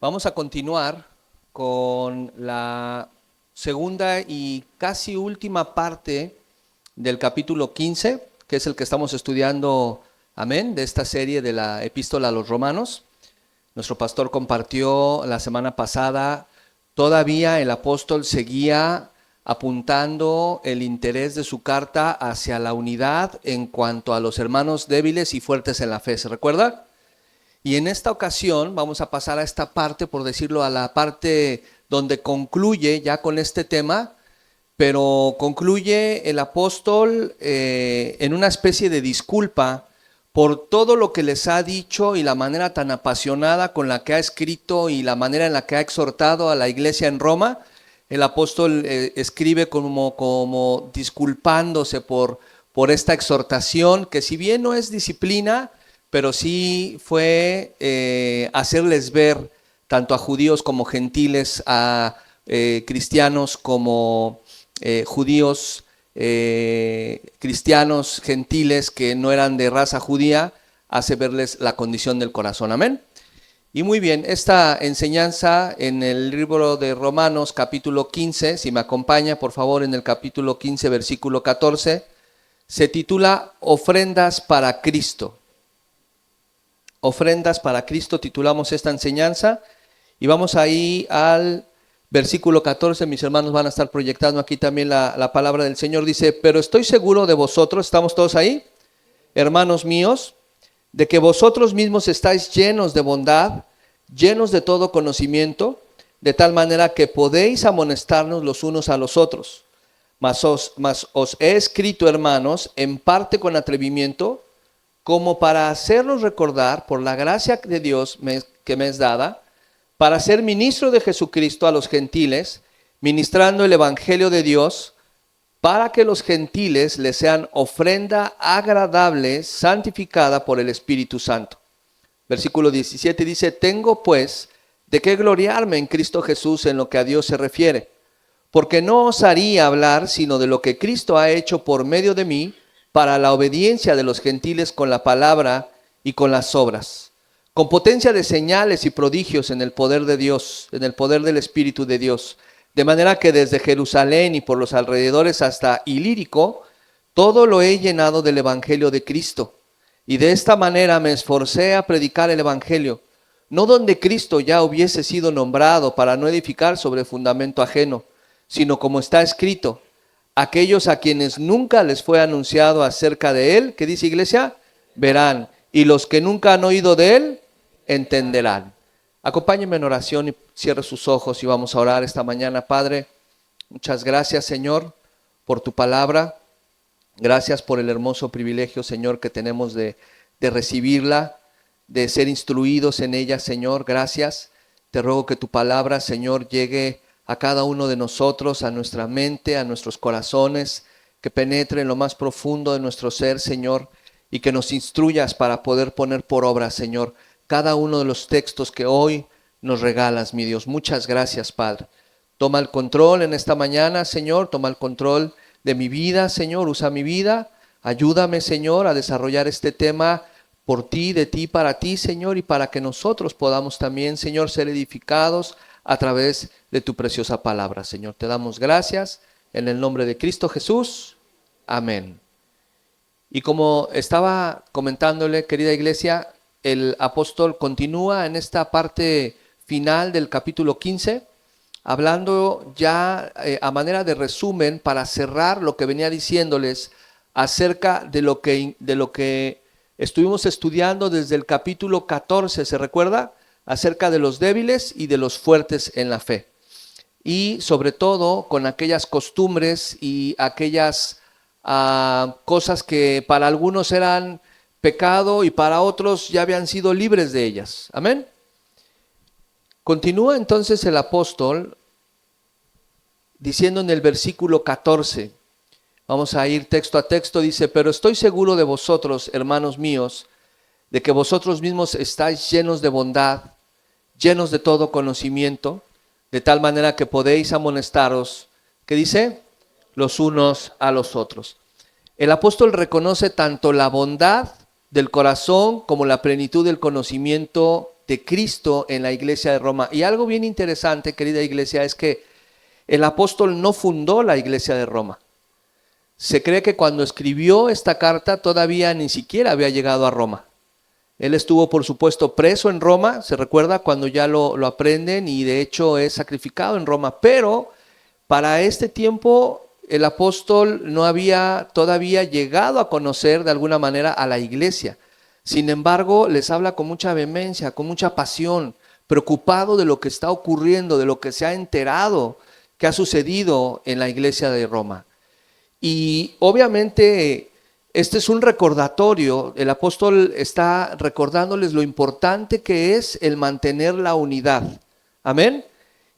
Vamos a continuar con la segunda y casi última parte del capítulo 15, que es el que estamos estudiando, amén, de esta serie de la Epístola a los Romanos. Nuestro pastor compartió la semana pasada, todavía el apóstol seguía apuntando el interés de su carta hacia la unidad en cuanto a los hermanos débiles y fuertes en la fe, ¿se recuerda? Y en esta ocasión vamos a pasar a esta parte, por decirlo, a la parte donde concluye ya con este tema, pero concluye el apóstol en una especie de disculpa por todo lo que les ha dicho y la manera tan apasionada con la que ha escrito y la manera en la que ha exhortado a la iglesia en Roma. El apóstol escribe como disculpándose por esta exhortación, que si bien no es disciplina, pero sí fue hacerles ver, tanto a judíos como gentiles, a cristianos como judíos, cristianos, gentiles que no eran de raza judía, hace verles la condición del corazón. Amén. Y muy bien, esta enseñanza en el libro de Romanos, capítulo 15, si me acompaña, por favor, en el capítulo 15, versículo 14, se titula Ofrendas para Cristo. Ofrendas para Cristo, titulamos esta enseñanza, y vamos ahí al versículo 14. Mis hermanos van a estar proyectando aquí también la palabra del Señor. Dice: pero estoy seguro de vosotros, ¿estamos todos ahí? Hermanos míos, de que vosotros mismos estáis llenos de bondad, llenos de todo conocimiento, de tal manera que podéis amonestarnos los unos a los otros. Mas os he escrito, hermanos, en parte con atrevimiento, como para hacernos recordar, por la gracia de Dios que me es dada, para ser ministro de Jesucristo a los gentiles, ministrando el evangelio de Dios, para que los gentiles les sean ofrenda agradable, santificada por el Espíritu Santo. Versículo 17 dice: tengo pues de qué gloriarme en Cristo Jesús en lo que a Dios se refiere, porque no osaría hablar sino de lo que Cristo ha hecho por medio de mí, para la obediencia de los gentiles con la palabra y con las obras, con potencia de señales y prodigios en el poder de Dios, en el poder del Espíritu de Dios, de manera que desde Jerusalén y por los alrededores hasta Ilírico, todo lo he llenado del Evangelio de Cristo. Y de esta manera me esforcé a predicar el Evangelio, no donde Cristo ya hubiese sido nombrado, para no edificar sobre fundamento ajeno, sino como está escrito: aquellos a quienes nunca les fue anunciado acerca de él, ¿qué dice, iglesia? Verán, y los que nunca han oído de él, entenderán. Acompáñenme en oración y cierre sus ojos y vamos a orar esta mañana. Padre, muchas gracias, Señor, por tu palabra. Gracias por el hermoso privilegio, Señor, que tenemos de recibirla, de ser instruidos en ella, Señor. Gracias. Te ruego que tu palabra, Señor, llegue a cada uno de nosotros, a nuestra mente, a nuestros corazones, que penetre en lo más profundo de nuestro ser, Señor, y que nos instruyas para poder poner por obra, Señor, cada uno de los textos que hoy nos regalas, mi Dios. Muchas gracias, Padre. Toma el control en esta mañana, Señor, toma el control de mi vida, Señor, usa mi vida. Ayúdame, Señor, a desarrollar este tema por ti, de ti, para ti, Señor, y para que nosotros podamos también, Señor, ser edificados a través de tu preciosa palabra, Señor. Te damos gracias en el nombre de Cristo Jesús. Amén. Y como estaba comentándole, querida iglesia, el apóstol continúa en esta parte final del capítulo 15, hablando ya a manera de resumen para cerrar lo que venía diciéndoles acerca de lo que estuvimos estudiando desde el capítulo 14, ¿se recuerda? Acerca de los débiles y de los fuertes en la fe. Y sobre todo con aquellas costumbres y aquellas cosas que para algunos eran pecado y para otros ya habían sido libres de ellas. Amén. Continúa entonces el apóstol diciendo en el versículo 14, vamos a ir texto a texto, dice: pero estoy seguro de vosotros, hermanos míos, de que vosotros mismos estáis llenos de bondad, llenos de todo conocimiento, de tal manera que podéis amonestaros, ¿qué dice? Los unos a los otros. El apóstol reconoce tanto la bondad del corazón como la plenitud del conocimiento de Cristo en la iglesia de Roma. Y algo bien interesante, querida iglesia, es que el apóstol no fundó la iglesia de Roma. Se cree que cuando escribió esta carta todavía ni siquiera había llegado a Roma. Él estuvo, por supuesto, preso en Roma, se recuerda cuando ya lo aprenden, y de hecho es sacrificado en Roma. Pero para este tiempo el apóstol no había todavía llegado a conocer de alguna manera a la iglesia. Sin embargo, les habla con mucha vehemencia, con mucha pasión, preocupado de lo que está ocurriendo, de lo que se ha enterado que ha sucedido en la iglesia de Roma. Y obviamente este es un recordatorio, el apóstol está recordándoles lo importante que es el mantener la unidad. Amén.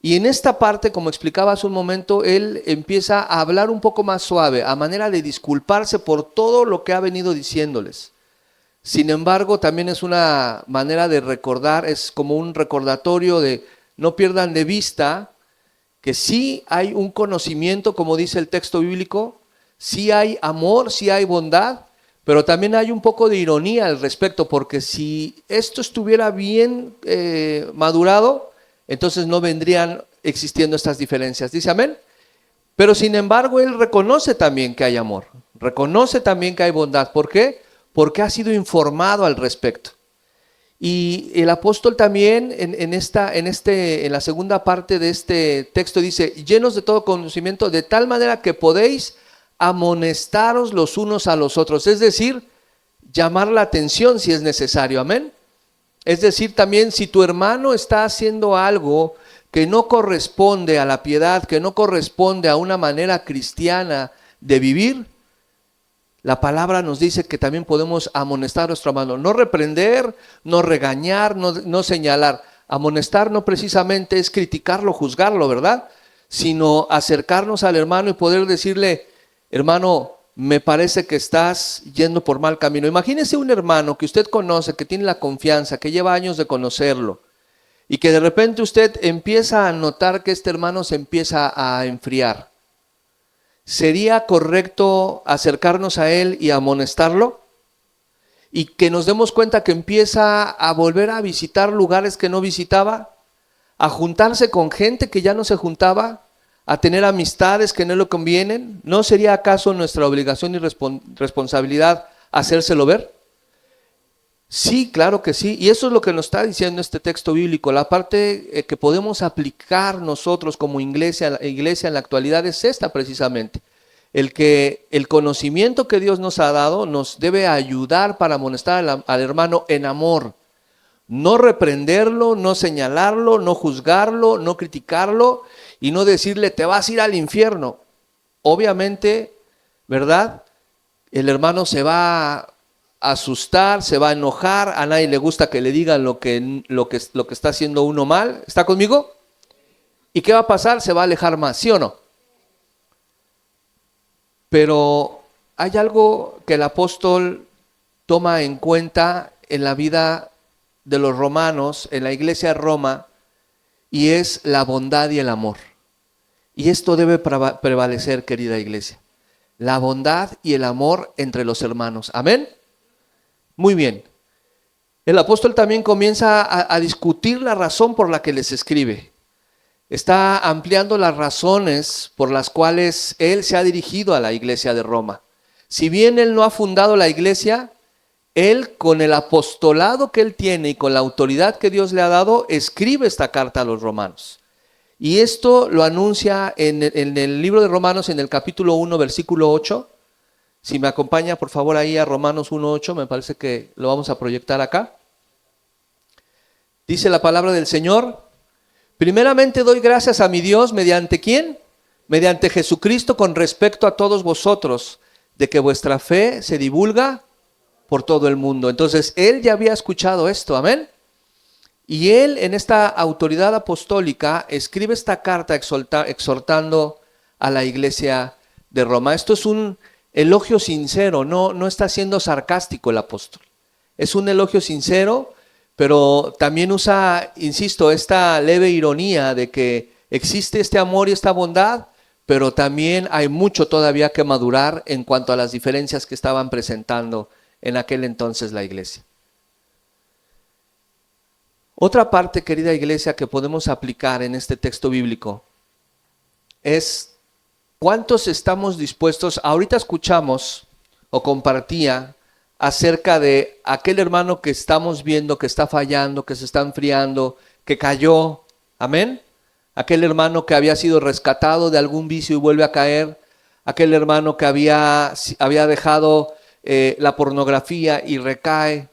Y en esta parte, como explicaba hace un momento, él empieza a hablar un poco más suave, a manera de disculparse por todo lo que ha venido diciéndoles. Sin embargo, también es una manera de recordar, es como un recordatorio de no pierdan de vista que sí hay un conocimiento, como dice el texto bíblico, sí hay amor, sí hay bondad, pero también hay un poco de ironía al respecto, porque si esto estuviera bien madurado, entonces no vendrían existiendo estas diferencias. ¿Dice amén? Pero sin embargo, él reconoce también que hay amor, reconoce también que hay bondad. ¿Por qué? Porque ha sido informado al respecto. Y el apóstol también en la segunda parte de este texto dice, llenos de todo conocimiento, de tal manera que podéis amonestaros los unos a los otros. Es decir, llamar la atención si es necesario. Amén. Es decir, también si tu hermano está haciendo algo que no corresponde a la piedad, que no corresponde a una manera cristiana de vivir, la palabra nos dice que también podemos amonestar a nuestro hermano. No reprender, no regañar, no señalar. Amonestar no precisamente es criticarlo, juzgarlo, ¿verdad? Sino acercarnos al hermano y poder decirle, hermano, me parece que estás yendo por mal camino. Imagínese un hermano que usted conoce, que tiene la confianza, que lleva años de conocerlo, y que de repente usted empieza a notar que este hermano se empieza a enfriar. ¿Sería correcto acercarnos a él y amonestarlo? Y que nos demos cuenta que empieza a volver a visitar lugares que no visitaba, a juntarse con gente que ya no se juntaba, a tener amistades que no le convienen. ¿No sería acaso nuestra obligación y responsabilidad hacérselo ver? Sí, claro que sí. Y eso es lo que nos está diciendo este texto bíblico. La parte que podemos aplicar nosotros como iglesia en la actualidad es esta precisamente. El conocimiento que Dios nos ha dado nos debe ayudar para amonestar al hermano en amor. No reprenderlo, no señalarlo, no juzgarlo, no criticarlo y no decirle te vas a ir al infierno. Obviamente, ¿verdad? El hermano se va a asustar, se va a enojar, a nadie le gusta que le digan lo que está haciendo uno mal. ¿Está conmigo? ¿Y qué va a pasar? Se va a alejar más, ¿sí o no? Pero hay algo que el apóstol toma en cuenta en la vida de los romanos, en la iglesia de Roma, y es la bondad y el amor. Y esto debe prevalecer, querida iglesia. La bondad y el amor entre los hermanos. ¿Amén? Muy bien. El apóstol también comienza a discutir la razón por la que les escribe. Está ampliando las razones por las cuales él se ha dirigido a la iglesia de Roma. Si bien él no ha fundado la iglesia, él con el apostolado que él tiene y con la autoridad que Dios le ha dado, escribe esta carta a los romanos. Y esto lo anuncia en el libro de Romanos, en el capítulo 1, versículo 8. Si me acompaña, por favor, ahí a Romanos 1:8, me parece que lo vamos a proyectar acá. Dice la palabra del Señor: primeramente doy gracias a mi Dios, ¿mediante quién? Mediante Jesucristo, con respecto a todos vosotros, de que vuestra fe se divulga por todo el mundo. Entonces, él ya había escuchado esto, amén. Y él, en esta autoridad apostólica, escribe esta carta exhortando a la iglesia de Roma. Esto es un elogio sincero, no está siendo sarcástico el apóstol. Es un elogio sincero, pero también usa, insisto, esta leve ironía de que existe este amor y esta bondad, pero también hay mucho todavía que madurar en cuanto a las diferencias que estaban presentando en aquel entonces la iglesia. Otra parte, querida iglesia, que podemos aplicar en este texto bíblico es cuántos estamos dispuestos. Ahorita escuchamos o compartía acerca de aquel hermano que estamos viendo que está fallando, que se está enfriando, que cayó, amén. Aquel hermano que había sido rescatado de algún vicio y vuelve a caer, aquel hermano que había dejado la pornografía y recae.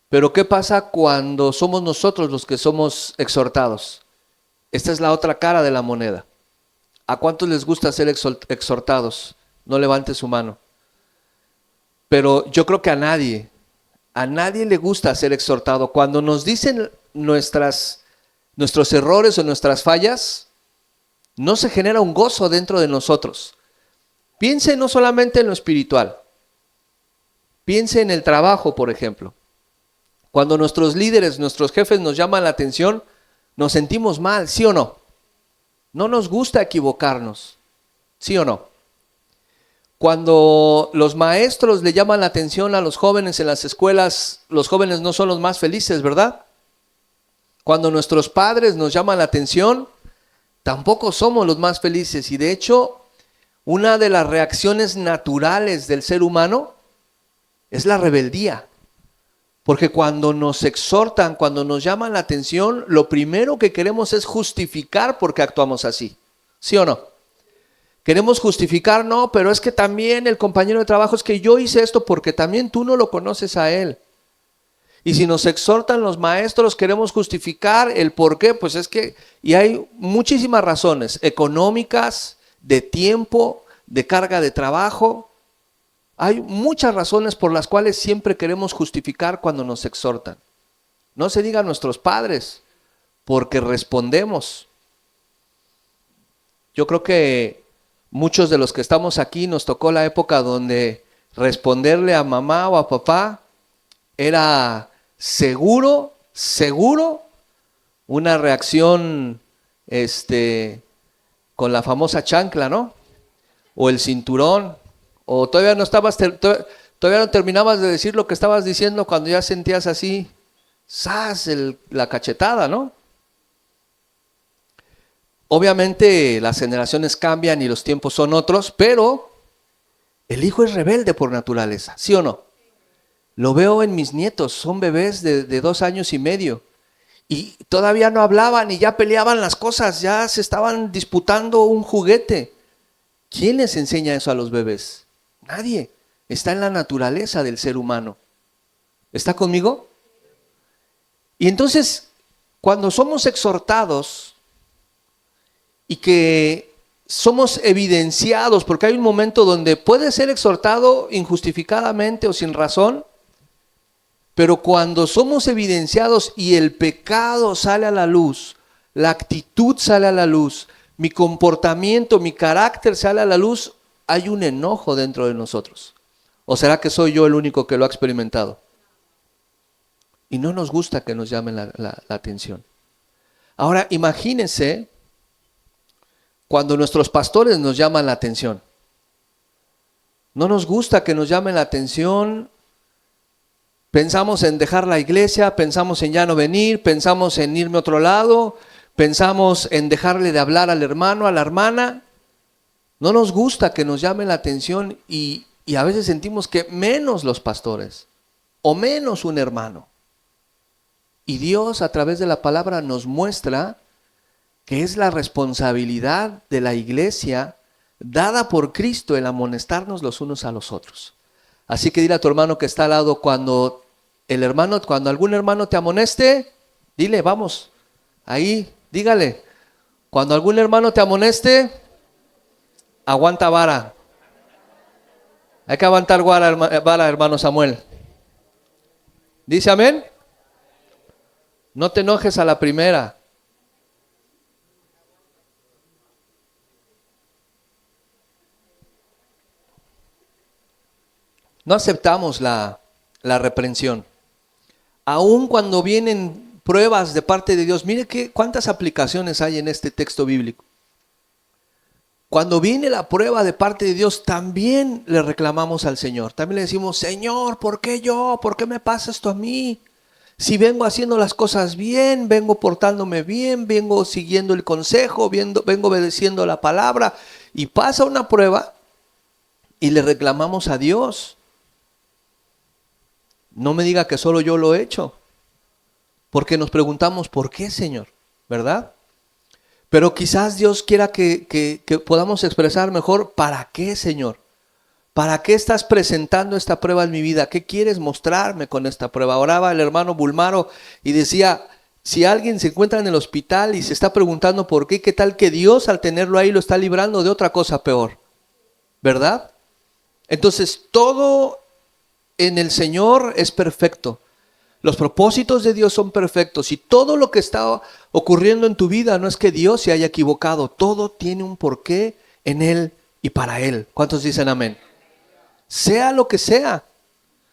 Pero ¿qué pasa cuando somos nosotros los que somos exhortados? Esta es la otra cara de la moneda. ¿A cuántos les gusta ser exhortados? No levante su mano. Pero yo creo que a nadie le gusta ser exhortado. Cuando nos dicen nuestros errores o nuestras fallas, no se genera un gozo dentro de nosotros. Piense no solamente en lo espiritual, piense en el trabajo, por ejemplo. Cuando nuestros líderes, nuestros jefes nos llaman la atención, nos sentimos mal, ¿sí o no? No nos gusta equivocarnos, ¿sí o no? Cuando los maestros le llaman la atención a los jóvenes en las escuelas, los jóvenes no son los más felices, ¿verdad? Cuando nuestros padres nos llaman la atención, tampoco somos los más felices. Y de hecho, una de las reacciones naturales del ser humano es la rebeldía. Porque cuando nos exhortan, cuando nos llaman la atención, lo primero que queremos es justificar por qué actuamos así. ¿Sí o no? Queremos justificar, no, pero es que también el compañero de trabajo, es que yo hice esto porque también tú no lo conoces a él. Y si nos exhortan los maestros, queremos justificar el por qué, pues es que, y hay muchísimas razones, económicas, de tiempo, de carga de trabajo. Hay muchas razones por las cuales siempre queremos justificar cuando nos exhortan. No se diga a nuestros padres, porque respondemos. Yo creo que muchos de los que estamos aquí nos tocó la época donde responderle a mamá o a papá era seguro una reacción con la famosa chancla, ¿no? O el cinturón. O todavía no terminabas de decir lo que estabas diciendo cuando ya sentías así, ¡zas! La cachetada, ¿no? Obviamente las generaciones cambian y los tiempos son otros, pero el hijo es rebelde por naturaleza, ¿sí o no? Lo veo en mis nietos, son bebés de 2 años y medio. Y todavía no hablaban y ya peleaban las cosas, ya se estaban disputando un juguete. ¿Quién les enseña eso a los bebés? Nadie. Está en la naturaleza del ser humano. ¿Está conmigo? Y entonces, cuando somos exhortados y que somos evidenciados, porque hay un momento donde puede ser exhortado injustificadamente o sin razón, pero cuando somos evidenciados y el pecado sale a la luz, la actitud sale a la luz, mi comportamiento, mi carácter sale a la luz, hay un enojo dentro de nosotros. ¿O será que soy yo el único que lo ha experimentado? Y no nos gusta que nos llamen la atención. Ahora, imagínense cuando nuestros pastores nos llaman la atención. No nos gusta que nos llamen la atención. Pensamos en dejar la iglesia, pensamos en ya no venir, pensamos en irme a otro lado, pensamos en dejarle de hablar al hermano, a la hermana. No nos gusta que nos llamen la atención y a veces sentimos que menos los pastores o menos un hermano. Y Dios a través de la palabra nos muestra que es la responsabilidad de la iglesia dada por Cristo el amonestarnos los unos a los otros. Así que dile a tu hermano que está al lado, cuando algún hermano te amoneste, dile, vamos, ahí, dígale, cuando algún hermano te amoneste, aguanta vara. Hay que aguantar vara, hermano Samuel. ¿Dice amén? No te enojes a la primera. No aceptamos la reprensión. Aun cuando vienen pruebas de parte de Dios, mire cuántas aplicaciones hay en este texto bíblico. Cuando viene la prueba de parte de Dios, también le reclamamos al Señor. También le decimos, Señor, ¿por qué yo? ¿Por qué me pasa esto a mí? Si vengo haciendo las cosas bien, vengo portándome bien, vengo siguiendo el consejo, vengo obedeciendo la palabra, y pasa una prueba y le reclamamos a Dios. No me diga que solo yo lo he hecho, porque nos preguntamos, ¿por qué, Señor? ¿Verdad? Pero quizás Dios quiera que podamos expresar mejor, ¿para qué, Señor? ¿Para qué estás presentando esta prueba en mi vida? ¿Qué quieres mostrarme con esta prueba? Oraba el hermano Bulmaro y decía, si alguien se encuentra en el hospital y se está preguntando por qué, ¿qué tal que Dios al tenerlo ahí lo está librando de otra cosa peor? ¿Verdad? Entonces todo en el Señor es perfecto. Los propósitos de Dios son perfectos y todo lo que está ocurriendo en tu vida no es que Dios se haya equivocado. Todo tiene un porqué en Él y para Él. ¿Cuántos dicen amén? Sea lo que sea.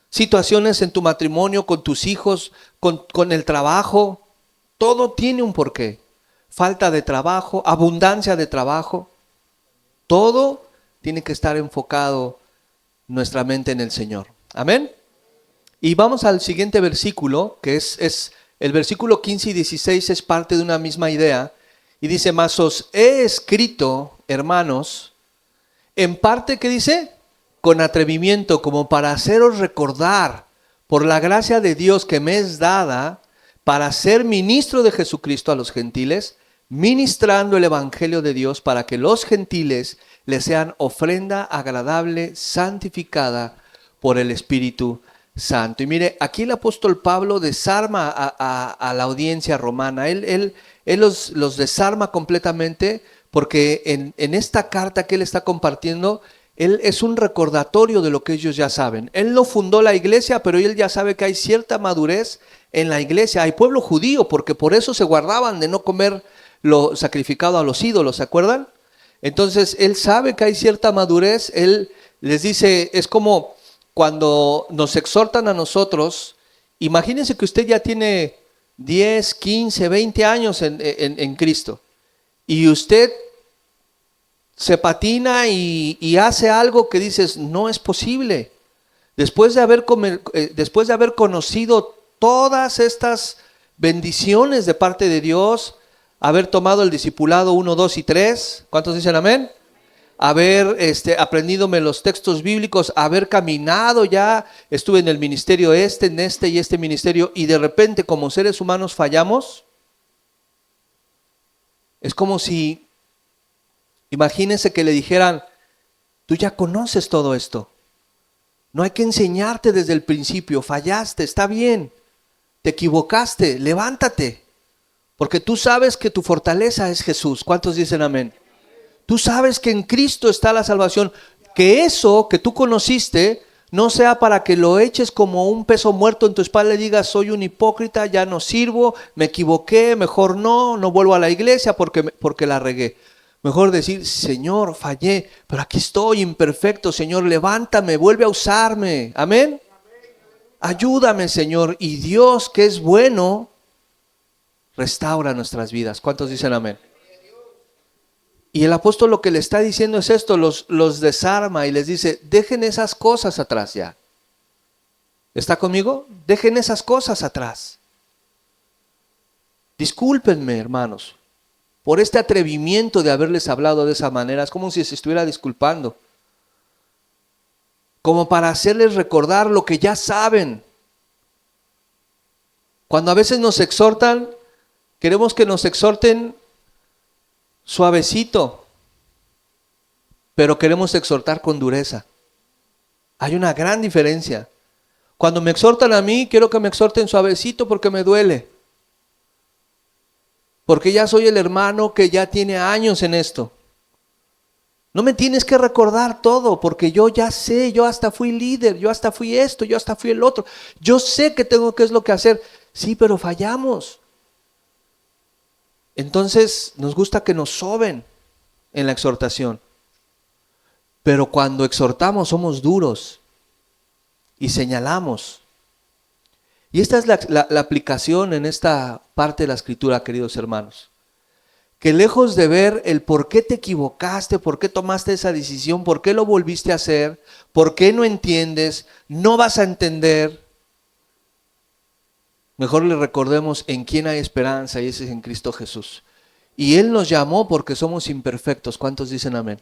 Situaciones en tu matrimonio, con tus hijos, con el trabajo. Todo tiene un porqué. Falta de trabajo, abundancia de trabajo. Todo tiene que estar enfocado nuestra mente en el Señor. Amén. Y vamos al siguiente versículo, que es el versículo 15 y 16, es parte de una misma idea. Y dice, mas os he escrito, hermanos, en parte, ¿qué dice? Con atrevimiento, como para haceros recordar, por la gracia de Dios que me es dada, para ser ministro de Jesucristo a los gentiles, ministrando el evangelio de Dios para que los gentiles les sean ofrenda agradable, santificada por el Espíritu Santo. Y mire, aquí el apóstol Pablo desarma a la audiencia romana. Él los desarma completamente porque en esta carta que él está compartiendo, él es un recordatorio de lo que ellos ya saben. Él no fundó la iglesia, pero él ya sabe que hay cierta madurez en la iglesia. Hay pueblo judío, porque por eso se guardaban de no comer lo sacrificado a los ídolos, ¿se acuerdan? Entonces él sabe que hay cierta madurez. Él les dice, es como cuando nos exhortan a nosotros. Imagínense que usted ya tiene 10, 15, 20 años en Cristo y usted se patina y hace algo que dices, no es posible. Después de haber conocido todas estas bendiciones de parte de Dios, haber tomado el discipulado 1, 2 y 3, ¿cuántos dicen amén? Haber aprendidome los textos bíblicos, haber caminado ya, estuve en el ministerio en este y este ministerio, y de repente como seres humanos fallamos. Es como si, imagínense que le dijeran, tú ya conoces todo esto, no hay que enseñarte desde el principio, fallaste, está bien, te equivocaste, levántate, porque tú sabes que tu fortaleza es Jesús. ¿Cuántos dicen amén? Tú sabes que en Cristo está la salvación, que eso que tú conociste no sea para que lo eches como un peso muerto en tu espalda y digas, soy un hipócrita, ya no sirvo, me equivoqué, mejor no vuelvo a la iglesia porque la regué. Mejor decir, Señor, fallé, pero aquí estoy imperfecto, Señor, levántame, vuelve a usarme. Amén. Ayúdame, Señor, y Dios, que es bueno, restaura nuestras vidas. ¿Cuántos dicen amén? Y el apóstol lo que le está diciendo es esto, los desarma y les dice, dejen esas cosas atrás ya. ¿Está conmigo? Dejen esas cosas atrás. Discúlpenme, hermanos, por este atrevimiento de haberles hablado de esa manera. Es como si se estuviera disculpando. Como para hacerles recordar lo que ya saben. Cuando a veces nos exhortan, queremos que nos exhorten suavecito, pero queremos exhortar con dureza. Hay una gran diferencia. Cuando me exhortan a mí, quiero que me exhorten suavecito porque me duele. Porque ya soy el hermano que ya tiene años en esto. No me tienes que recordar todo, porque yo ya sé, yo hasta fui líder, yo hasta fui esto, yo hasta fui el otro. Yo sé que tengo qué es lo que hacer. Sí, pero fallamos. Entonces nos gusta que nos soben en la exhortación. Pero cuando exhortamos somos duros y señalamos. Y esta es la aplicación en esta parte de la escritura, queridos hermanos. Que lejos de ver el por qué te equivocaste, por qué tomaste esa decisión, por qué lo volviste a hacer, por qué no entiendes, no vas a entender. Mejor le recordemos en quién hay esperanza, y ese es en Cristo Jesús. Y Él nos llamó porque somos imperfectos. ¿Cuántos dicen amén?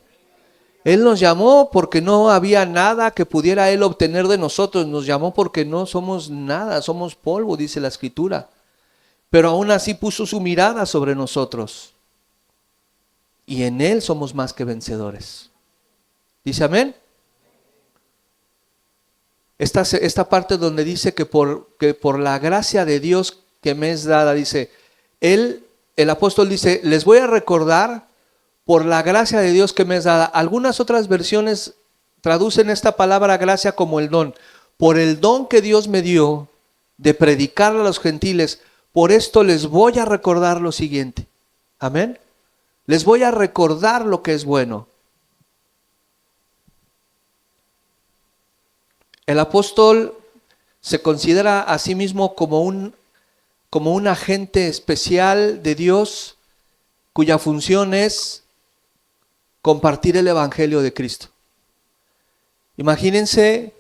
Él nos llamó porque no había nada que pudiera Él obtener de nosotros. Nos llamó porque no somos nada, somos polvo, dice la Escritura. Pero aún así puso su mirada sobre nosotros. Y en Él somos más que vencedores. ¿Dice amén? Esta parte donde dice que por la gracia de Dios que me es dada, dice, el apóstol dice, les voy a recordar por la gracia de Dios que me es dada. Algunas otras versiones traducen esta palabra gracia como el don. Por el don que Dios me dio de predicar a los gentiles, por esto les voy a recordar lo siguiente. Amén. Les voy a recordar lo que es bueno. El apóstol se considera a sí mismo como un agente especial de Dios cuya función es compartir el evangelio de Cristo. Imagínense,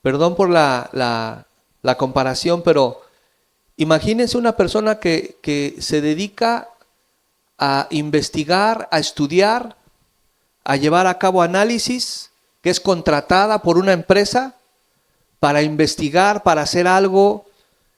perdón por la comparación, pero imagínense una persona que se dedica a investigar, a estudiar, a llevar a cabo análisis, que es contratada por una empresa para investigar, para hacer algo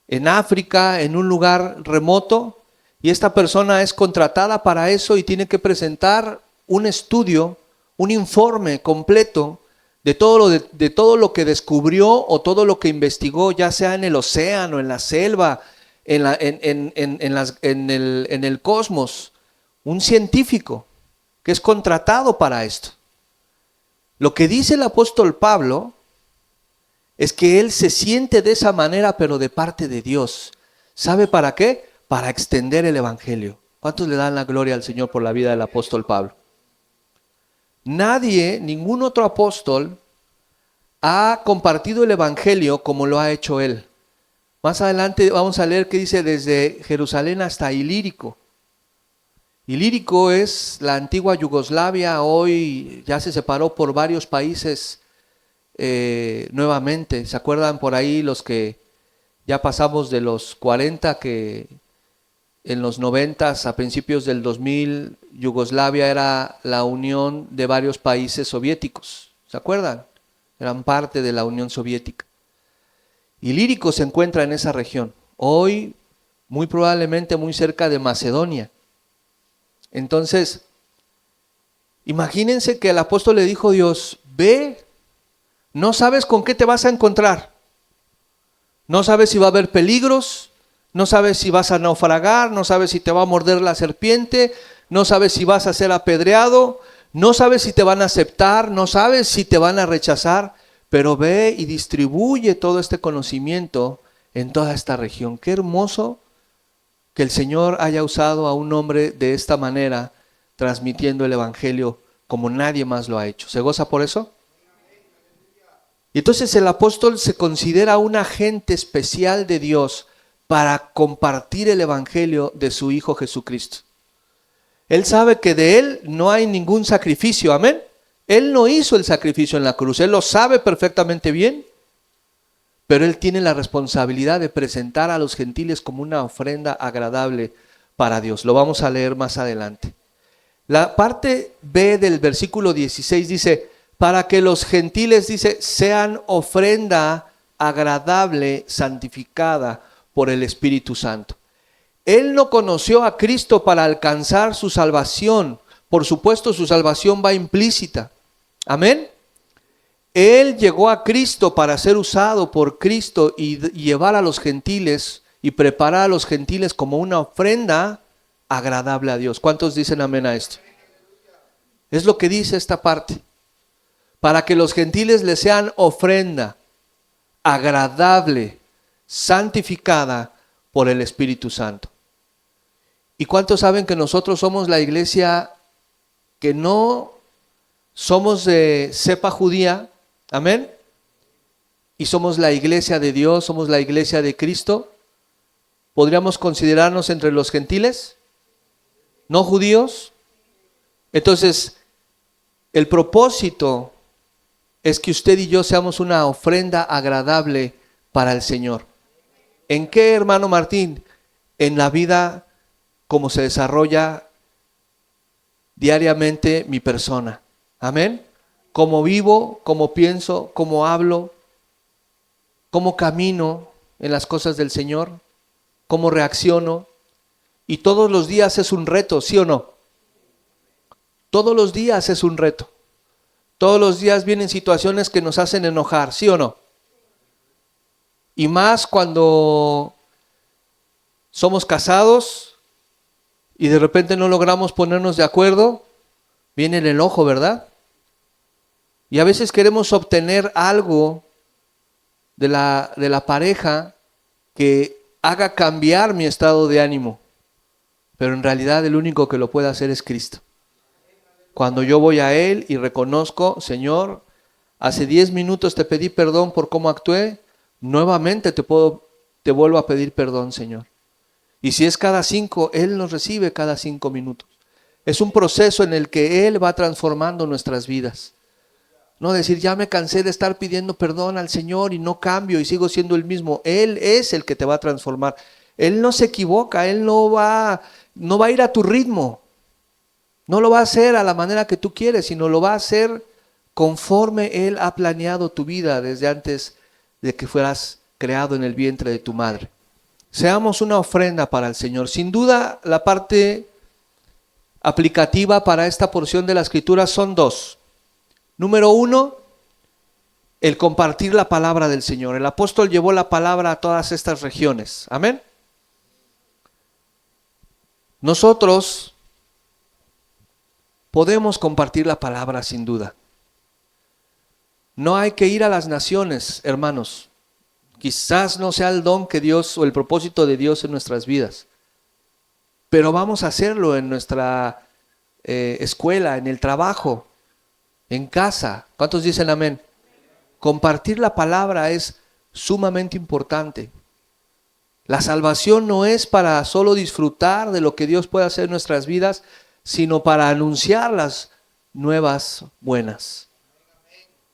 en África, en un lugar remoto, y esta persona es contratada para eso y tiene que presentar un estudio, un informe completo de todo lo que descubrió o todo lo que investigó, ya sea en el océano, en la selva, en el cosmos. Un científico que es contratado para esto. Lo que dice el apóstol Pablo es que él se siente de esa manera, pero de parte de Dios. ¿Sabe para qué? Para extender el evangelio. ¿Cuántos le dan la gloria al Señor por la vida del apóstol Pablo? Nadie, ningún otro apóstol ha compartido el evangelio como lo ha hecho él. Más adelante vamos a leer que dice desde Jerusalén hasta Ilírico. Ilírico es la antigua Yugoslavia, hoy ya se separó por varios países nuevamente. ¿Se acuerdan por ahí los que ya pasamos de los 40 que en los 90 a principios del 2000 Yugoslavia era la unión de varios países soviéticos? ¿Se acuerdan? Eran parte de la Unión Soviética. Ilírico se encuentra en esa región, hoy muy probablemente muy cerca de Macedonia. Entonces, imagínense que el apóstol le dijo a Dios, ve, no sabes con qué te vas a encontrar, no sabes si va a haber peligros, no sabes si vas a naufragar, no sabes si te va a morder la serpiente, no sabes si vas a ser apedreado, no sabes si te van a aceptar, no sabes si te van a rechazar, pero ve y distribuye todo este conocimiento en toda esta región. Qué hermoso que el Señor haya usado a un hombre de esta manera, transmitiendo el evangelio como nadie más lo ha hecho. ¿Se goza por eso? Y entonces el apóstol se considera un agente especial de Dios para compartir el evangelio de su Hijo Jesucristo. Él sabe que de él no hay ningún sacrificio, amén. Él no hizo el sacrificio en la cruz, él lo sabe perfectamente bien. Pero él tiene la responsabilidad de presentar a los gentiles como una ofrenda agradable para Dios. Lo vamos a leer más adelante. La parte B del versículo 16 dice, para que los gentiles, dice, sean ofrenda agradable, santificada por el Espíritu Santo. Él no conoció a Cristo para alcanzar su salvación. Por supuesto, su salvación va implícita. Amén. Él llegó a Cristo para ser usado por Cristo y llevar a los gentiles y preparar a los gentiles como una ofrenda agradable a Dios. ¿Cuántos dicen amén a esto? Es lo que dice esta parte. Para que los gentiles le sean ofrenda agradable, santificada por el Espíritu Santo. ¿Y cuántos saben que nosotros somos la iglesia que no somos de cepa judía? Amén. Y somos la iglesia de Dios, somos la iglesia de Cristo. ¿Podríamos considerarnos entre los gentiles? ¿No judíos? Entonces, el propósito es que usted y yo seamos una ofrenda agradable para el Señor. ¿En qué, hermano Martín? En la vida como se desarrolla diariamente mi persona. Amén. Cómo vivo, cómo pienso, cómo hablo, cómo camino en las cosas del Señor, cómo reacciono. Y todos los días es un reto, ¿sí o no? Todos los días es un reto. Todos los días vienen situaciones que nos hacen enojar, ¿sí o no? Y más cuando somos casados y de repente no logramos ponernos de acuerdo, viene el enojo, ¿verdad? Y a veces queremos obtener algo de la pareja que haga cambiar mi estado de ánimo. Pero en realidad el único que lo puede hacer es Cristo. Cuando yo voy a Él y reconozco, Señor, hace 10 minutos te pedí perdón por cómo actué, nuevamente te vuelvo a pedir perdón, Señor. Y si es cada 5, Él nos recibe cada 5 minutos. Es un proceso en el que Él va transformando nuestras vidas. No decir, ya me cansé de estar pidiendo perdón al Señor y no cambio y sigo siendo el mismo. Él es el que te va a transformar. Él no se equivoca, Él no va a ir a tu ritmo. No lo va a hacer a la manera que tú quieres, sino lo va a hacer conforme Él ha planeado tu vida desde antes de que fueras creado en el vientre de tu madre. Seamos una ofrenda para el Señor. Sin duda, la parte aplicativa para esta porción de la Escritura son 2. Número 1, el compartir la palabra del Señor. El apóstol llevó la palabra a todas estas regiones. Amén. Nosotros podemos compartir la palabra sin duda. No hay que ir a las naciones, hermanos. Quizás no sea el don que Dios o el propósito de Dios en nuestras vidas. Pero vamos a hacerlo en nuestra escuela, en el trabajo, en casa. ¿Cuántos dicen amén? Compartir la palabra es sumamente importante. La salvación no es para solo disfrutar de lo que Dios puede hacer en nuestras vidas, sino para anunciar las nuevas buenas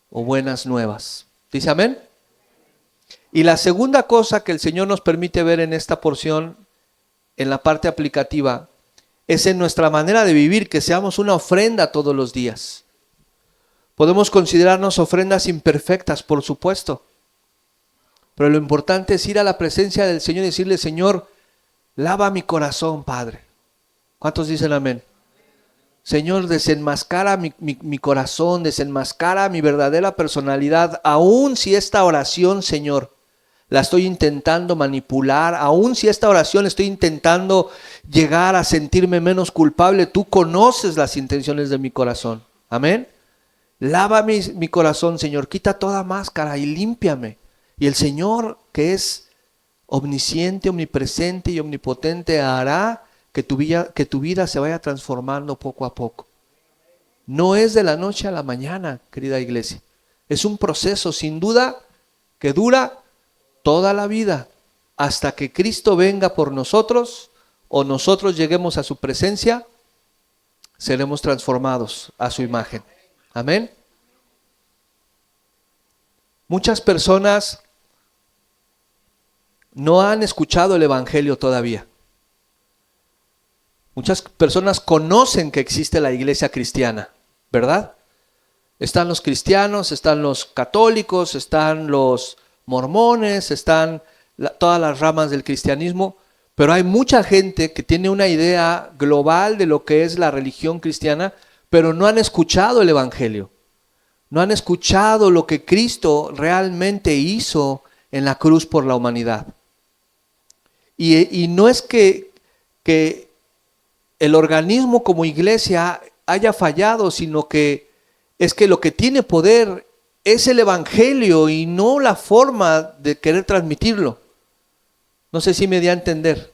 o buenas nuevas. ¿Dice amén? Y la segunda cosa que el Señor nos permite ver en esta porción, en la parte aplicativa, es en nuestra manera de vivir, que seamos una ofrenda todos los días. Podemos considerarnos ofrendas imperfectas, por supuesto. Pero lo importante es ir a la presencia del Señor y decirle, Señor, lava mi corazón, Padre. ¿Cuántos dicen amén? Señor, desenmascara mi corazón, desenmascara mi verdadera personalidad, aun si esta oración, Señor, la estoy intentando manipular, aun si esta oración estoy intentando llegar a sentirme menos culpable, tú conoces las intenciones de mi corazón. Amén. Lava mi corazón, Señor, quita toda máscara y límpiame. Y el Señor, que es omnisciente, omnipresente y omnipotente, hará que tu vida se vaya transformando poco a poco. No es de la noche a la mañana, querida iglesia. Es un proceso, sin duda, que dura toda la vida, hasta que Cristo venga por nosotros o nosotros lleguemos a su presencia, seremos transformados a su imagen. Amén. Muchas personas no han escuchado el Evangelio todavía. Muchas personas conocen que existe la iglesia cristiana, ¿verdad? Están los cristianos, están los católicos, están los mormones, están todas las ramas del cristianismo, pero hay mucha gente que tiene una idea global de lo que es la religión cristiana, pero no han escuchado el Evangelio. No han escuchado lo que Cristo realmente hizo en la cruz por la humanidad. Y no es que el organismo como iglesia haya fallado, sino que es que lo que tiene poder es el Evangelio y no la forma de querer transmitirlo. No sé si me di a entender.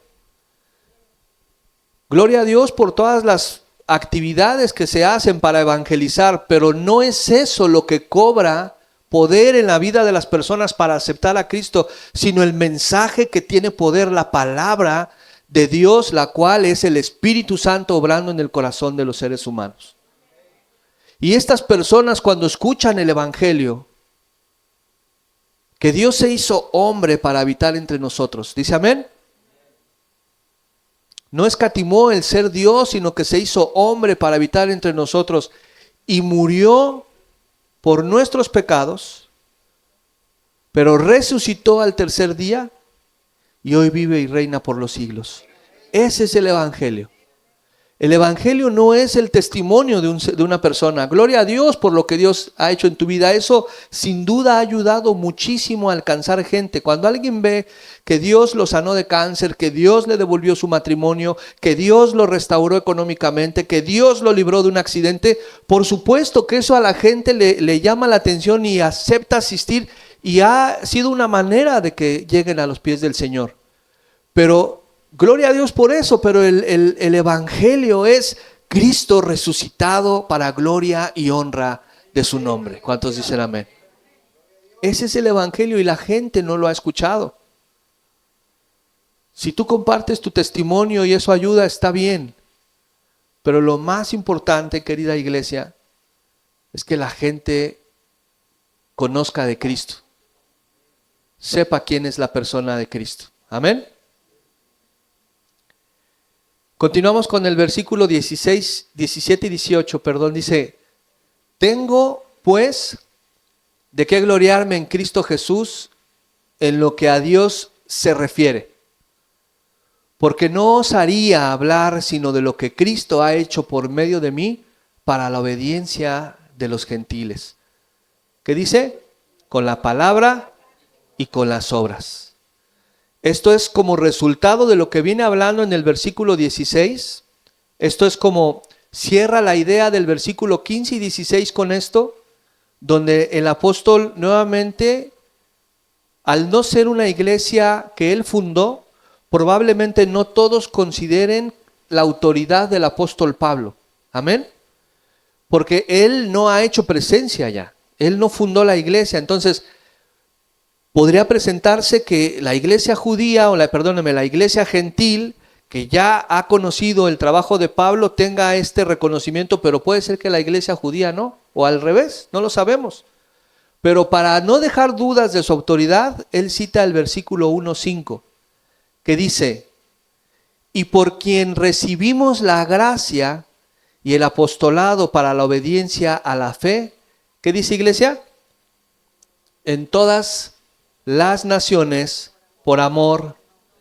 Gloria a Dios por todas las actividades que se hacen para evangelizar, pero no es eso lo que cobra poder en la vida de las personas para aceptar a Cristo, sino el mensaje que tiene poder, la palabra de Dios, la cual es el Espíritu Santo obrando en el corazón de los seres humanos. Y estas personas, cuando escuchan el Evangelio, que Dios se hizo hombre para habitar entre nosotros. ¿Dice amén? No escatimó el ser Dios, sino que se hizo hombre para habitar entre nosotros y murió por nuestros pecados, pero resucitó al tercer día y hoy vive y reina por los siglos. Ese es el Evangelio. El Evangelio no es el testimonio de una persona. Gloria a Dios por lo que Dios ha hecho en tu vida. Eso sin duda ha ayudado muchísimo a alcanzar gente. Cuando alguien ve que Dios lo sanó de cáncer, que Dios le devolvió su matrimonio, que Dios lo restauró económicamente, que Dios lo libró de un accidente, por supuesto que eso a la gente le llama la atención y acepta asistir, y ha sido una manera de que lleguen a los pies del Señor. Pero gloria a Dios por eso, pero el Evangelio es Cristo resucitado para gloria y honra de su nombre. ¿Cuántos dicen amén? Ese es el Evangelio y la gente no lo ha escuchado. Si tú compartes tu testimonio y eso ayuda, está bien. Pero lo más importante, querida iglesia, es que la gente conozca de Cristo. Sepa quién es la persona de Cristo. Amén. Continuamos con el versículo 17 y 18, dice: tengo pues de qué gloriarme en Cristo Jesús en lo que a Dios se refiere, porque no osaría hablar sino de lo que Cristo ha hecho por medio de mí para la obediencia de los gentiles. ¿Qué dice? Con la palabra y con las obras. Esto es como resultado de lo que viene hablando en el versículo 16. Esto es como cierra la idea del versículo 15 y 16 con esto, donde el apóstol nuevamente, al no ser una iglesia que él fundó, probablemente no todos consideren la autoridad del apóstol Pablo. Amén. Porque él no ha hecho presencia allá. Él no fundó la iglesia. Entonces, podría presentarse que la iglesia judía la iglesia gentil que ya ha conocido el trabajo de Pablo tenga este reconocimiento, pero puede ser que la iglesia judía no, o al revés, no lo sabemos. Pero para no dejar dudas de su autoridad, él cita el versículo 1:5, que dice: y por quien recibimos la gracia y el apostolado para la obediencia a la fe, ¿qué dice iglesia? En todas las naciones por amor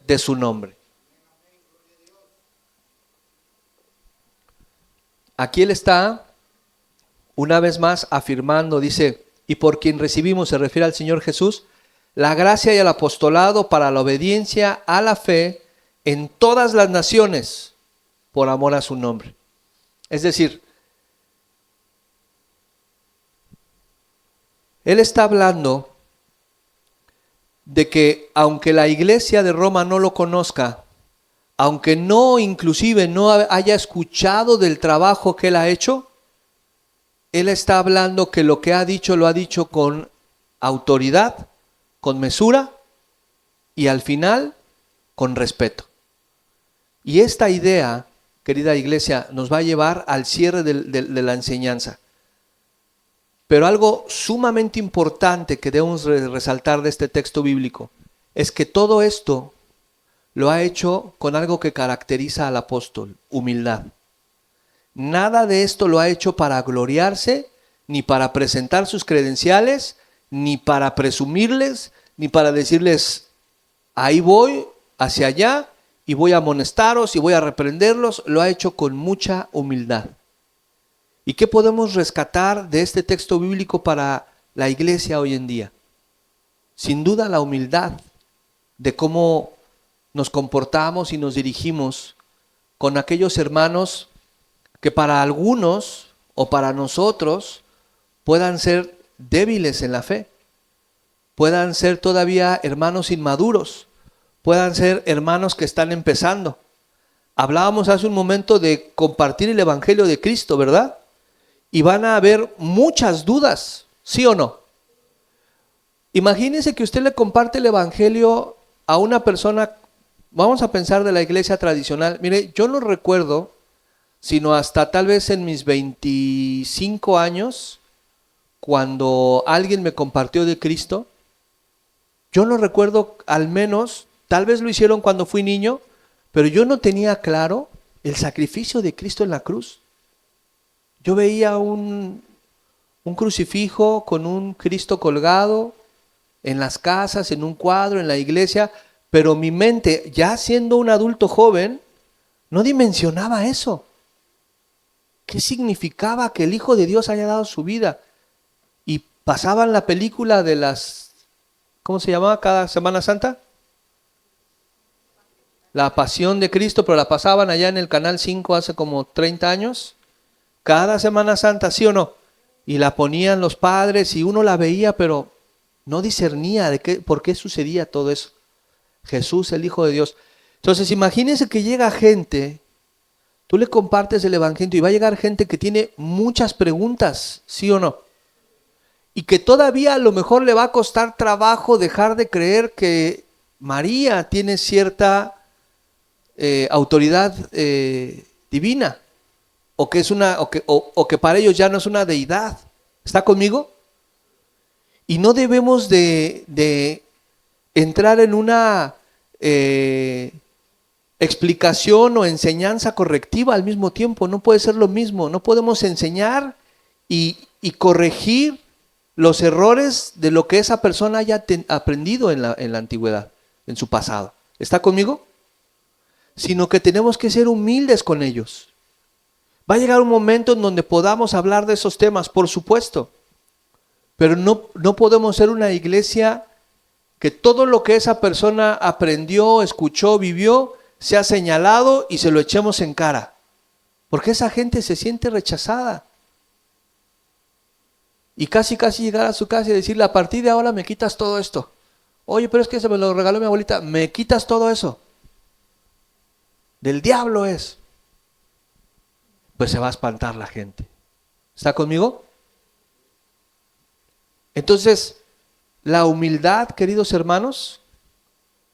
de su nombre. Aquí él está una vez más afirmando, dice: y por quien recibimos, se refiere al Señor Jesús, la gracia y el apostolado para la obediencia a la fe en todas las naciones por amor a su nombre. Es decir, él está hablando de que aunque la iglesia de Roma no lo conozca, aunque inclusive no haya escuchado del trabajo que él ha hecho, él está hablando que lo que ha dicho lo ha dicho con autoridad, con mesura y al final con respeto. Y esta idea, querida iglesia, nos va a llevar al cierre de la enseñanza. Pero algo sumamente importante que debemos resaltar de este texto bíblico es que todo esto lo ha hecho con algo que caracteriza al apóstol: humildad. Nada de esto lo ha hecho para gloriarse, ni para presentar sus credenciales, ni para presumirles, ni para decirles: ahí voy, hacia allá, y voy a amonestaros y voy a reprenderlos. Lo ha hecho con mucha humildad. ¿Y qué podemos rescatar de este texto bíblico para la iglesia hoy en día? Sin duda la humildad de cómo nos comportamos y nos dirigimos con aquellos hermanos que para algunos o para nosotros puedan ser débiles en la fe, puedan ser todavía hermanos inmaduros, puedan ser hermanos que están empezando. Hablábamos hace un momento de compartir el Evangelio de Cristo, ¿verdad? Y van a haber muchas dudas, ¿sí o no? Imagínense que usted le comparte el Evangelio a una persona, vamos a pensar de la iglesia tradicional. Mire, yo no recuerdo, sino hasta tal vez en mis 25 años, cuando alguien me compartió de Cristo, Yo no recuerdo, al menos, tal vez lo hicieron cuando fui niño, pero yo no tenía claro el sacrificio de Cristo en la cruz. Yo veía un crucifijo con un Cristo colgado en las casas, en un cuadro, en la iglesia, pero mi mente, ya siendo un adulto joven, no dimensionaba eso. ¿Qué significaba que el Hijo de Dios haya dado su vida? Y pasaban la película de las, ¿cómo se llamaba cada Semana Santa? La Pasión de Cristo, pero la pasaban allá en el Canal 5 hace como 30 años. Cada Semana Santa, ¿sí o no? Y la ponían los padres y uno la veía, pero no discernía por qué sucedía todo eso. Jesús, el Hijo de Dios. Entonces, imagínense que llega gente, tú le compartes el Evangelio y va a llegar gente que tiene muchas preguntas, ¿sí o no? Y que todavía a lo mejor le va a costar trabajo dejar de creer que María tiene cierta autoridad divina, o que es o que para ellos ya no es una deidad. ¿Está conmigo? Y no debemos de entrar en una explicación o enseñanza correctiva al mismo tiempo. No puede ser lo mismo. No podemos enseñar y corregir los errores de lo que esa persona haya aprendido en la antigüedad, en su pasado. ¿Está conmigo? Sino que tenemos que ser humildes con ellos. Va a llegar un momento en donde podamos hablar de esos temas, por supuesto, pero no podemos ser una iglesia que todo lo que esa persona aprendió, escuchó, vivió, sea señalado y se lo echemos en cara, porque esa gente se siente rechazada. Y casi llegar a su casa y decirle, a partir de ahora me quitas todo esto. Oye, pero es que se me lo regaló mi abuelita, me quitas todo eso. Del diablo es. Pues se va a espantar la gente. ¿Está conmigo? Entonces, la humildad, queridos hermanos,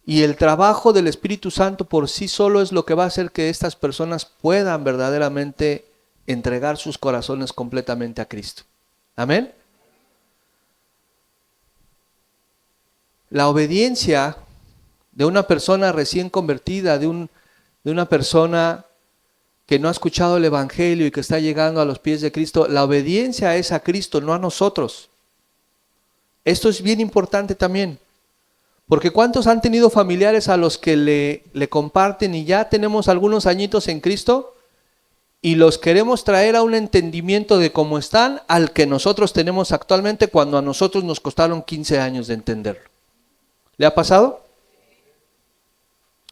y el trabajo del Espíritu Santo por sí solo es lo que va a hacer que estas personas puedan verdaderamente entregar sus corazones completamente a Cristo. Amén. La obediencia de una persona recién convertida, de una persona que no ha escuchado el Evangelio y que está llegando a los pies de Cristo, la obediencia es a Cristo, no a nosotros. Esto es bien importante también, porque ¿cuántos han tenido familiares a los que le comparten y ya tenemos algunos añitos en Cristo y los queremos traer a un entendimiento de cómo están al que nosotros tenemos actualmente cuando a nosotros nos costaron 15 años de entenderlo? ¿Le ha pasado?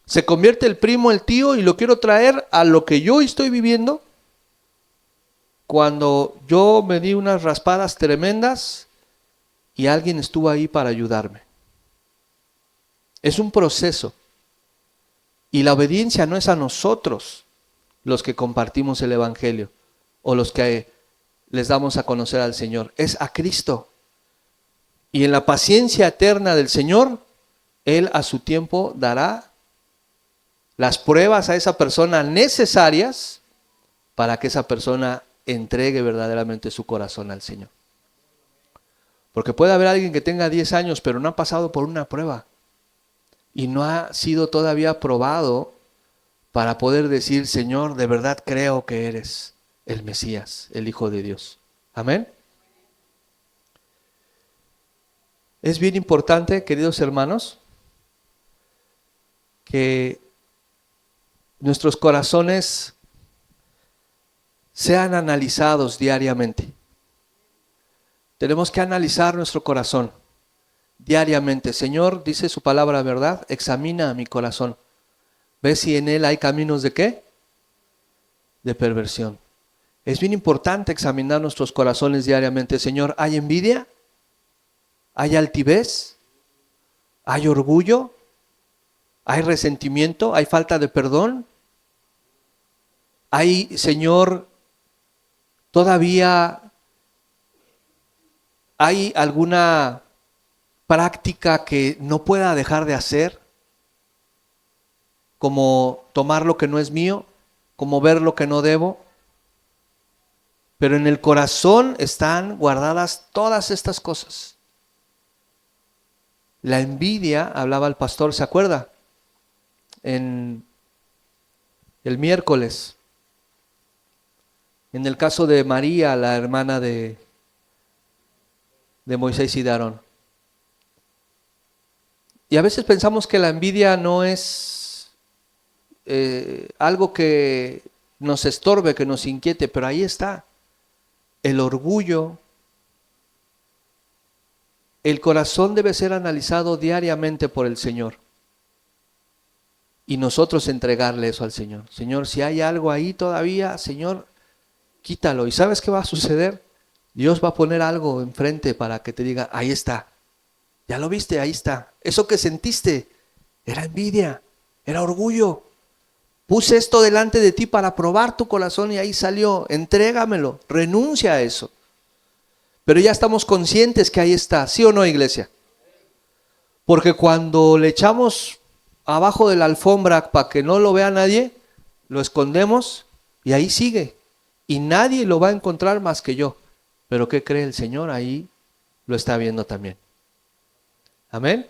Se convierte el primo, el tío, y lo quiero traer a lo que yo estoy viviendo cuando yo me di unas raspadas tremendas y alguien estuvo ahí para ayudarme. Es un proceso. Y la obediencia no es a nosotros los que compartimos el Evangelio o los que les damos a conocer al Señor. Es a Cristo. Y en la paciencia eterna del Señor, Él a su tiempo dará las pruebas a esa persona necesarias para que esa persona entregue verdaderamente su corazón al Señor. Porque puede haber alguien que tenga 10 años, pero no ha pasado por una prueba y no ha sido todavía probado para poder decir, Señor, de verdad creo que eres el Mesías, el Hijo de Dios. Amén. Es bien importante, queridos hermanos, que nuestros corazones sean analizados diariamente. Tenemos que analizar nuestro corazón diariamente. Señor, dice su palabra, ¿verdad? Examina mi corazón. ¿Ves si en él hay caminos de qué? De perversión. Es bien importante examinar nuestros corazones diariamente. Señor, ¿hay envidia? ¿Hay altivez? ¿Hay orgullo? ¿Hay resentimiento? ¿Hay falta de perdón? ¿Hay, Señor, todavía hay alguna práctica que no pueda dejar de hacer? Como tomar lo que no es mío, como ver lo que no debo. Pero en el corazón están guardadas todas estas cosas. La envidia, hablaba el pastor, ¿se acuerda? En el miércoles, en el caso de María, la hermana de Moisés y de Aarón. Y a veces pensamos que la envidia no es algo que nos estorbe, que nos inquiete, pero ahí está. El orgullo, el corazón debe ser analizado diariamente por el Señor. Y nosotros entregarle eso al Señor. Señor, si hay algo ahí todavía, Señor, quítalo. ¿Y sabes qué va a suceder? Dios va a poner algo enfrente para que te diga, ahí está. Ya lo viste, ahí está. Eso que sentiste era envidia, era orgullo. Puse esto delante de ti para probar tu corazón y ahí salió. Entrégamelo, renuncia a eso. Pero ya estamos conscientes que ahí está, ¿sí o no, iglesia? Porque cuando le echamos abajo de la alfombra para que no lo vea nadie, lo escondemos y ahí sigue. Y nadie lo va a encontrar más que yo. Pero ¿qué cree el Señor? Ahí lo está viendo también. Amén.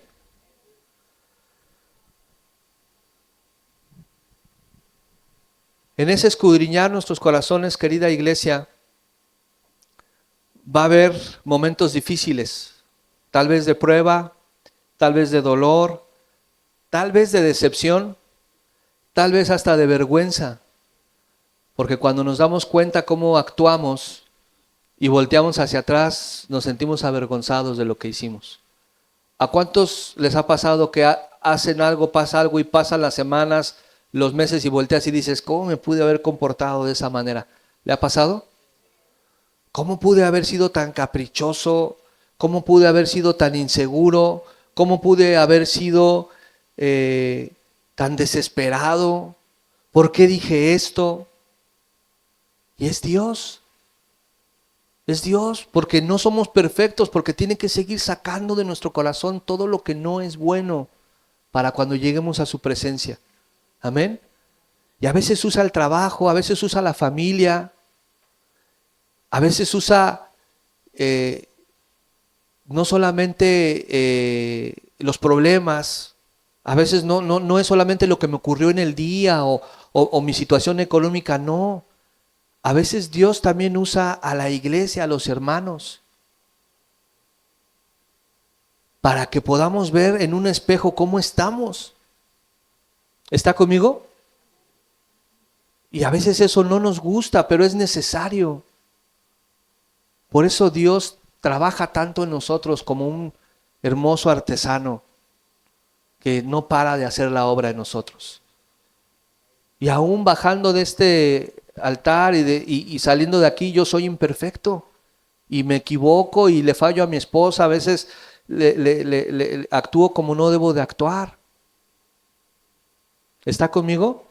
En ese escudriñar nuestros corazones, querida iglesia, va a haber momentos difíciles, tal vez de prueba, tal vez de dolor, tal vez de decepción, tal vez hasta de vergüenza, porque cuando nos damos cuenta cómo actuamos y volteamos hacia atrás, nos sentimos avergonzados de lo que hicimos. ¿A cuántos les ha pasado que hacen algo, pasa algo y pasan las semanas, los meses y volteas y dices, ¿cómo me pude haber comportado de esa manera? ¿Le ha pasado? ¿Cómo pude haber sido tan caprichoso? ¿Cómo pude haber sido tan inseguro? ¿Cómo pude haber sido tan desesperado? ¿Por qué dije esto? Y es Dios. Es Dios, porque no somos perfectos, porque tiene que seguir sacando de nuestro corazón todo lo que no es bueno para cuando lleguemos a su presencia. Amén. Y a veces usa el trabajo, a veces usa la familia, a veces usa no solamente los problemas, a veces no es solamente lo que me ocurrió en el día o mi situación económica, no. A veces Dios también usa a la iglesia, a los hermanos, para que podamos ver en un espejo cómo estamos. ¿Está conmigo? Y a veces eso no nos gusta, pero es necesario. Por eso Dios trabaja tanto en nosotros como un hermoso artesano que no para de hacer la obra en nosotros. Y aún bajando de este altar y saliendo de aquí, yo soy imperfecto y me equivoco y le fallo a mi esposa, a veces le actúo como no debo de actuar. ¿Está conmigo?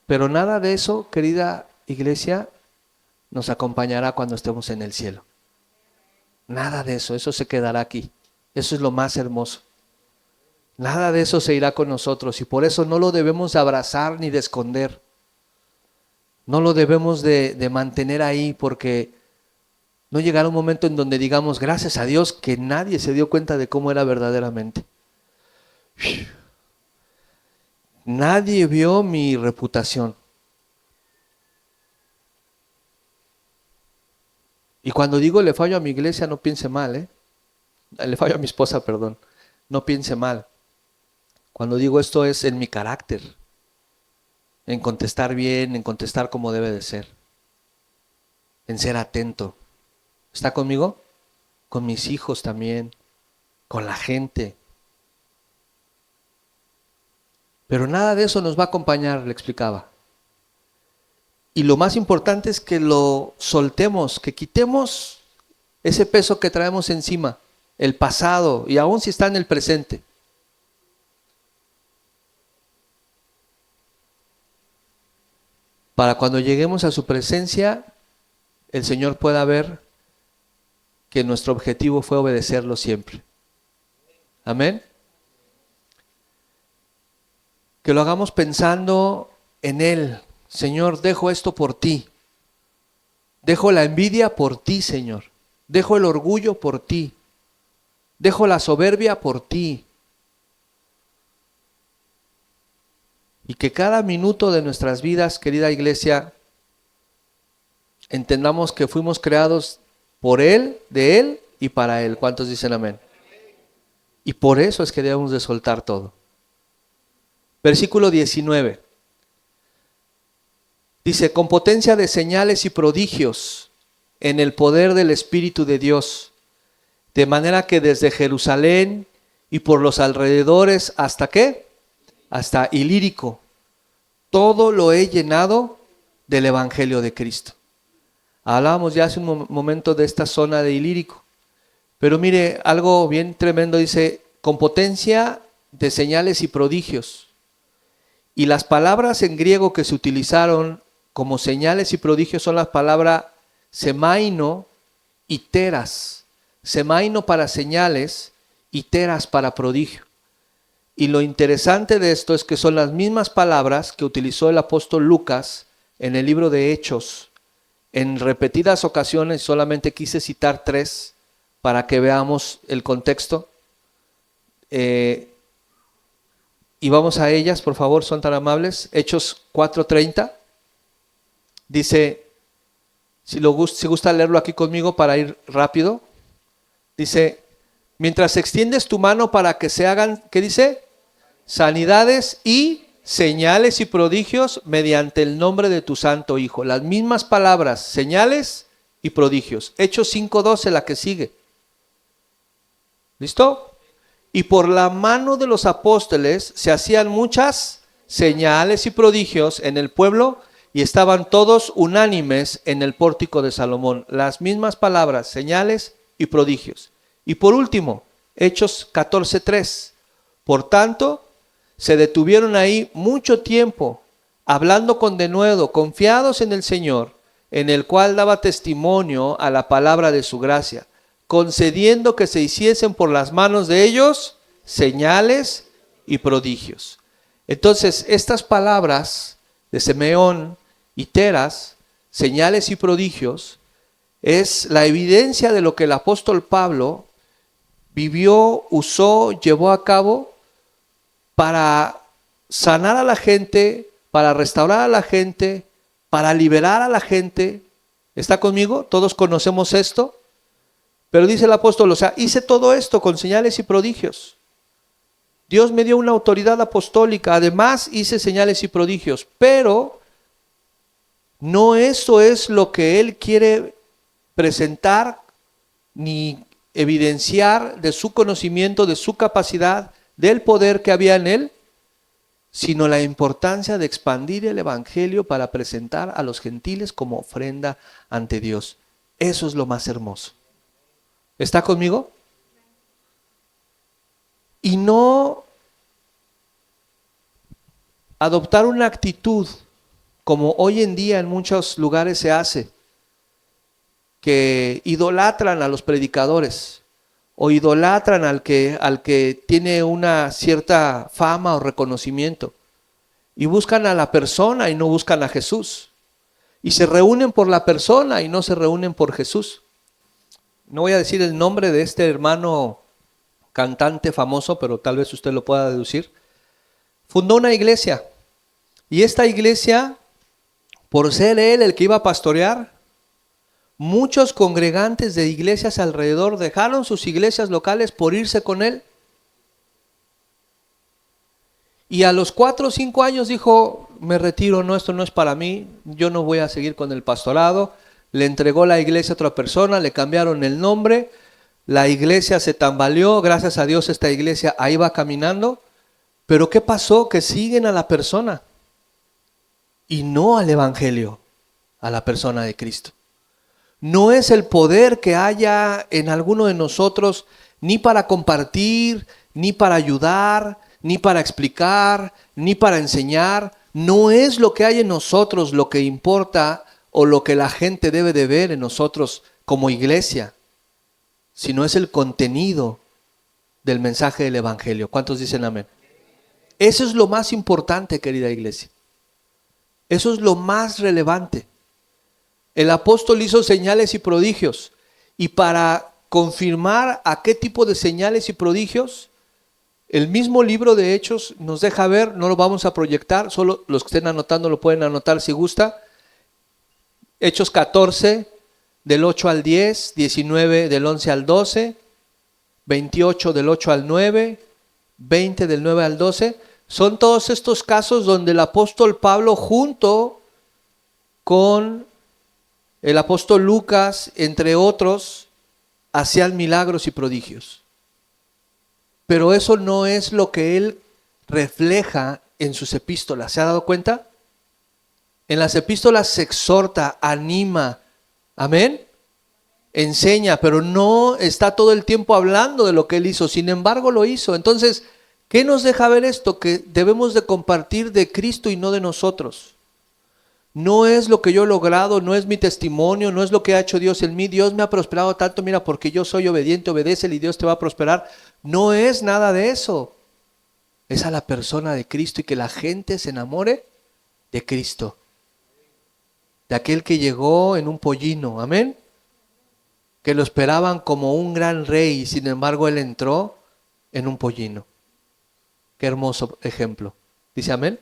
Pero nada de eso, querida iglesia, nos acompañará cuando estemos en el cielo. Nada de eso, eso se quedará aquí. Eso es lo más hermoso. Nada de eso se irá con nosotros y por eso no lo debemos de abrazar ni de esconder. No lo debemos de mantener ahí porque no llegará un momento en donde digamos, gracias a Dios que nadie se dio cuenta de cómo era verdaderamente. Nadie vio mi reputación. Y cuando digo le fallo a mi iglesia, no piense mal, le fallo a mi esposa, perdón, no piense mal. Cuando digo esto es en mi carácter, en contestar bien, en contestar como debe de ser, en ser atento. ¿Está conmigo? Con mis hijos también, con la gente. Pero nada de eso nos va a acompañar, le explicaba. Y lo más importante es que lo soltemos, que quitemos ese peso que traemos encima, el pasado, y aún si está en el presente. Para cuando lleguemos a su presencia, el Señor pueda ver que nuestro objetivo fue obedecerlo siempre. Amén. Que lo hagamos pensando en Él. Señor, dejo esto por ti. Dejo la envidia por ti, Señor. Dejo el orgullo por ti. Dejo la soberbia por ti. Y que cada minuto de nuestras vidas, querida iglesia, entendamos que fuimos creados por Él, de Él y para Él. ¿Cuántos dicen amén? Y por eso es que debemos de soltar todo. Versículo 19. Dice, con potencia de señales y prodigios en el poder del Espíritu de Dios, de manera que desde Jerusalén y por los alrededores, ¿hasta qué? Hasta Ilírico, todo lo he llenado del Evangelio de Cristo. Hablábamos ya hace un momento de esta zona de Ilírico, pero mire, algo bien tremendo, dice, con potencia de señales y prodigios. Y las palabras en griego que se utilizaron como señales y prodigios son las palabras semaino y teras. Semaino para señales y teras para prodigio. Y lo interesante de esto es que son las mismas palabras que utilizó el apóstol Lucas en el libro de Hechos. En repetidas ocasiones, solamente quise citar 3 para que veamos el contexto. Y vamos a ellas, por favor, son tan amables. Hechos 4:30. Dice, si gusta leerlo aquí conmigo para ir rápido. Dice, mientras extiendes tu mano para que se hagan, ¿qué dice? Sanidades y señales y prodigios mediante el nombre de tu santo Hijo. Las mismas palabras, señales y prodigios. Hechos 5:12, la que sigue. ¿Listo? Y por la mano de los apóstoles se hacían muchas señales y prodigios en el pueblo y estaban todos unánimes en el pórtico de Salomón. Las mismas palabras, señales y prodigios. Y por último, Hechos 14:3. Por tanto, se detuvieron ahí mucho tiempo, hablando con denuedo, confiados en el Señor, en el cual daba testimonio a la palabra de su gracia, concediendo que se hiciesen por las manos de ellos señales y prodigios. Entonces, estas palabras de Simeón y Teras, señales y prodigios, es la evidencia de lo que el apóstol Pablo vivió, usó, llevó a cabo para sanar a la gente, para restaurar a la gente, para liberar a la gente. ¿Está conmigo? Todos conocemos esto. Pero dice el apóstol, o sea, hice todo esto con señales y prodigios. Dios me dio una autoridad apostólica, además hice señales y prodigios, pero no eso es lo que Él quiere presentar ni evidenciar de su conocimiento, de su capacidad, del poder que había en Él, sino la importancia de expandir el Evangelio para presentar a los gentiles como ofrenda ante Dios. Eso es lo más hermoso. ¿Está conmigo? Y no adoptar una actitud como hoy en día en muchos lugares se hace, que idolatran a los predicadores o idolatran al que tiene una cierta fama o reconocimiento y buscan a la persona y no buscan a Jesús y se reúnen por la persona y no se reúnen por Jesús. No voy a decir el nombre de este hermano cantante famoso, pero tal vez usted lo pueda deducir. Fundó una iglesia y esta iglesia, por ser él el que iba a pastorear, muchos congregantes de iglesias alrededor dejaron sus iglesias locales por irse con él. Y a los 4 o 5 años dijo, me retiro, no, esto no es para mí, yo no voy a seguir con el pastorado. Le entregó la iglesia a otra persona, le cambiaron el nombre, la iglesia se tambaleó, gracias a Dios esta iglesia ahí va caminando. Pero ¿qué pasó? Que siguen a la persona y no al evangelio, a la persona de Cristo. No es el poder que haya en alguno de nosotros, ni para compartir, ni para ayudar, ni para explicar, ni para enseñar. No es lo que hay en nosotros lo que importa o lo que la gente debe de ver en nosotros como iglesia, sino es el contenido del mensaje del evangelio. ¿Cuántos dicen amén? Eso es lo más importante, querida iglesia. Eso es lo más relevante. El apóstol hizo señales y prodigios. Y para confirmar a qué tipo de señales y prodigios, el mismo libro de Hechos nos deja ver, no lo vamos a proyectar, solo los que estén anotando lo pueden anotar si gusta. Hechos 14, del 8 al 10, 19 del 11 al 12, 28 del 8 al 9, 20 del 9 al 12. Son todos estos casos donde el apóstol Pablo junto con el apóstol Lucas, entre otros, hacían milagros y prodigios. Pero eso no es lo que él refleja en sus epístolas. ¿Se ha dado cuenta? En las epístolas se exhorta, anima, amén, enseña, pero no está todo el tiempo hablando de lo que él hizo. Sin embargo, lo hizo. Entonces, ¿qué nos deja ver esto? Que debemos de compartir de Cristo y no de nosotros. No es lo que yo he logrado, no es mi testimonio, no es lo que ha hecho Dios en mí. Dios me ha prosperado tanto, mira, porque yo soy obediente, obedécele y Dios te va a prosperar. No es nada de eso. Es a la persona de Cristo y que la gente se enamore de Cristo. De aquel que llegó en un pollino, amén. Que lo esperaban como un gran rey y sin embargo él entró en un pollino. Qué hermoso ejemplo. ¿Dice amén?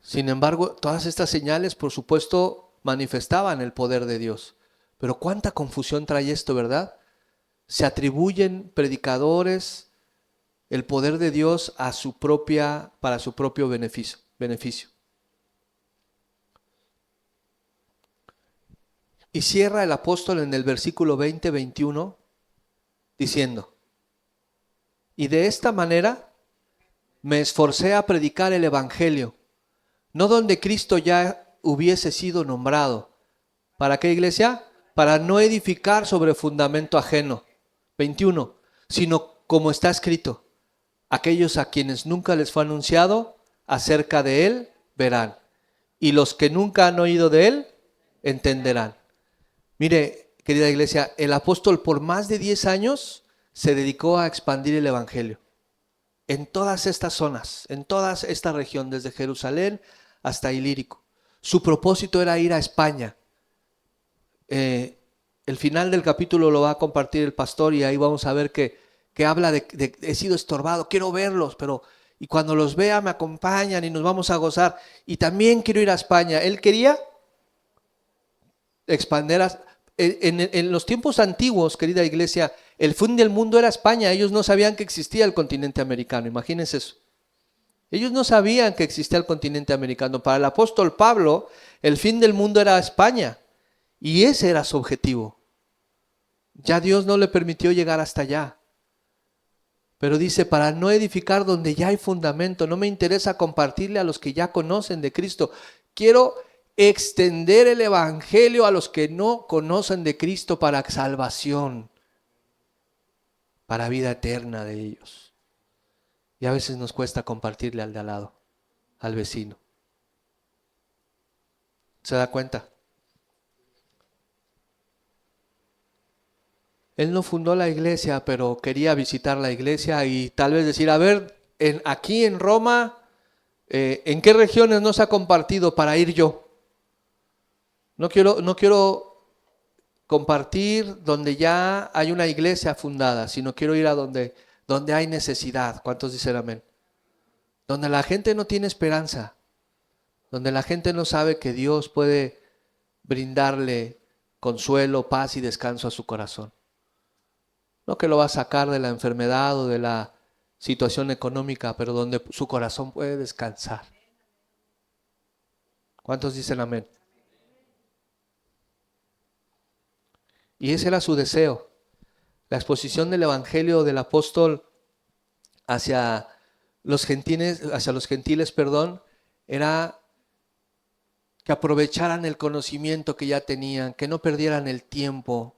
Sin embargo, todas estas señales, por supuesto, manifestaban el poder de Dios. Pero cuánta confusión trae esto, ¿verdad? Se atribuyen predicadores el poder de Dios para su propio beneficio. Y cierra el apóstol en el versículo 20-21 diciendo: y de esta manera me esforcé a predicar el evangelio, no donde Cristo ya hubiese sido nombrado. ¿Para qué, iglesia? Para no edificar sobre fundamento ajeno. 21. Sino como está escrito: aquellos a quienes nunca les fue anunciado acerca de él verán, y los que nunca han oído de él entenderán. Mire, querida iglesia, el apóstol por más de 10 años se dedicó a expandir el evangelio en todas estas zonas, en toda esta región, desde Jerusalén hasta Ilírico. Su propósito era ir a España. El final del capítulo lo va a compartir el pastor y ahí vamos a ver que habla de he sido estorbado, quiero verlos, y cuando los vea me acompañan y nos vamos a gozar. Y también quiero ir a España. Él quería expandir. En los tiempos antiguos, querida iglesia, el fin del mundo era España. Ellos no sabían que existía el continente americano. Imagínense eso. Ellos no sabían que existía el continente americano. Para el apóstol Pablo, el fin del mundo era España. Y ese era su objetivo. Ya Dios no le permitió llegar hasta allá. Pero dice, para no edificar donde ya hay fundamento, no me interesa compartirle a los que ya conocen de Cristo. Quiero extender el evangelio a los que no conocen de Cristo para salvación, para vida eterna de ellos. Y a veces nos cuesta compartirle al de al lado, al vecino. ¿Se da cuenta? Él no fundó la iglesia, pero quería visitar la iglesia y tal vez decir, a ver, aquí en Roma, ¿en qué regiones no se ha compartido para ir yo? No quiero compartir donde ya hay una iglesia fundada, sino quiero ir a donde hay necesidad. ¿Cuántos dicen amén? Donde la gente no tiene esperanza, donde la gente no sabe que Dios puede brindarle consuelo, paz y descanso a su corazón. No que lo va a sacar de la enfermedad o de la situación económica, pero donde su corazón puede descansar. ¿Cuántos dicen amén? Y ese era su deseo. La exposición del evangelio del apóstol hacia los gentiles, era que aprovecharan el conocimiento que ya tenían, que no perdieran el tiempo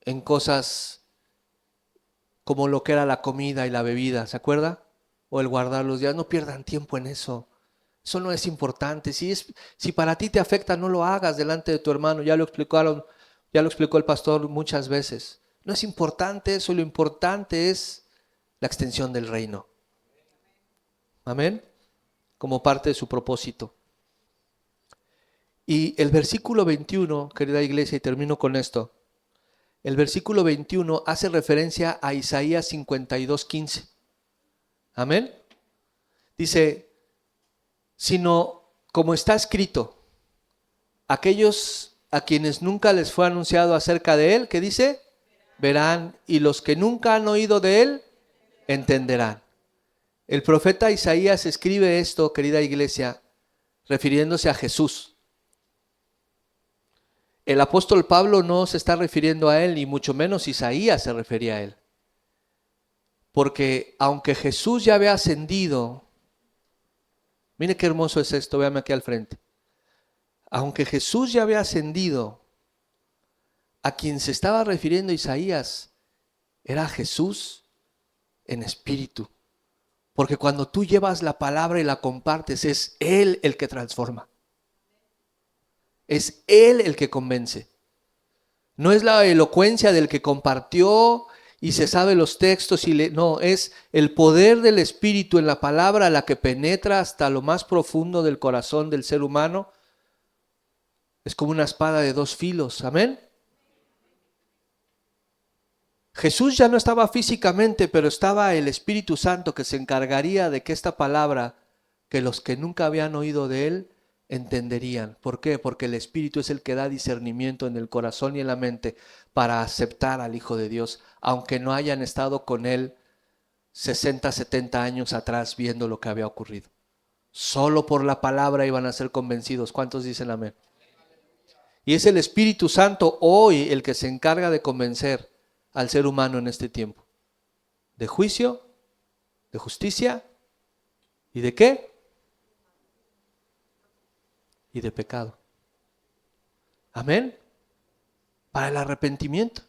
en cosas como lo que era la comida y la bebida, ¿se acuerda? O el guardar los días. No pierdan tiempo en eso. Eso no es importante. Si para ti te afecta, no lo hagas delante de tu hermano. Ya lo explicó el pastor muchas veces. No es importante eso, lo importante es la extensión del reino. Amén. Como parte de su propósito. Y el versículo 21, querida iglesia, y termino con esto. El versículo 21 hace referencia a Isaías 52:15. Amén. Dice, sino como está escrito, aquellos a quienes nunca les fue anunciado acerca de él, ¿qué dice? Verán, y los que nunca han oído de él, entenderán. El profeta Isaías escribe esto, querida iglesia, refiriéndose a Jesús. El apóstol Pablo no se está refiriendo a él, ni mucho menos Isaías se refería a él. Porque aunque Jesús ya había ascendido, mire qué hermoso es esto, véame aquí al frente. Aunque Jesús ya había ascendido, a quien se estaba refiriendo Isaías era Jesús en espíritu. Porque cuando tú llevas la palabra y la compartes, es Él el que transforma. Es Él el que convence. No es la elocuencia del que compartió y se sabe los textos. No, es el poder del Espíritu en la palabra la que penetra hasta lo más profundo del corazón del ser humano. Es como una espada de dos filos. Amén. Jesús ya no estaba físicamente, pero estaba el Espíritu Santo que se encargaría de que esta palabra, que los que nunca habían oído de Él, entenderían. ¿Por qué? Porque el Espíritu es el que da discernimiento en el corazón y en la mente para aceptar al Hijo de Dios, aunque no hayan estado con Él 60, 70 años atrás viendo lo que había ocurrido. Solo por la palabra iban a ser convencidos. ¿Cuántos dicen amén? Y es el Espíritu Santo hoy el que se encarga de convencer al ser humano en este tiempo. ¿De juicio? ¿De justicia? ¿Y de qué? Y de pecado. Amén. Para el arrepentimiento.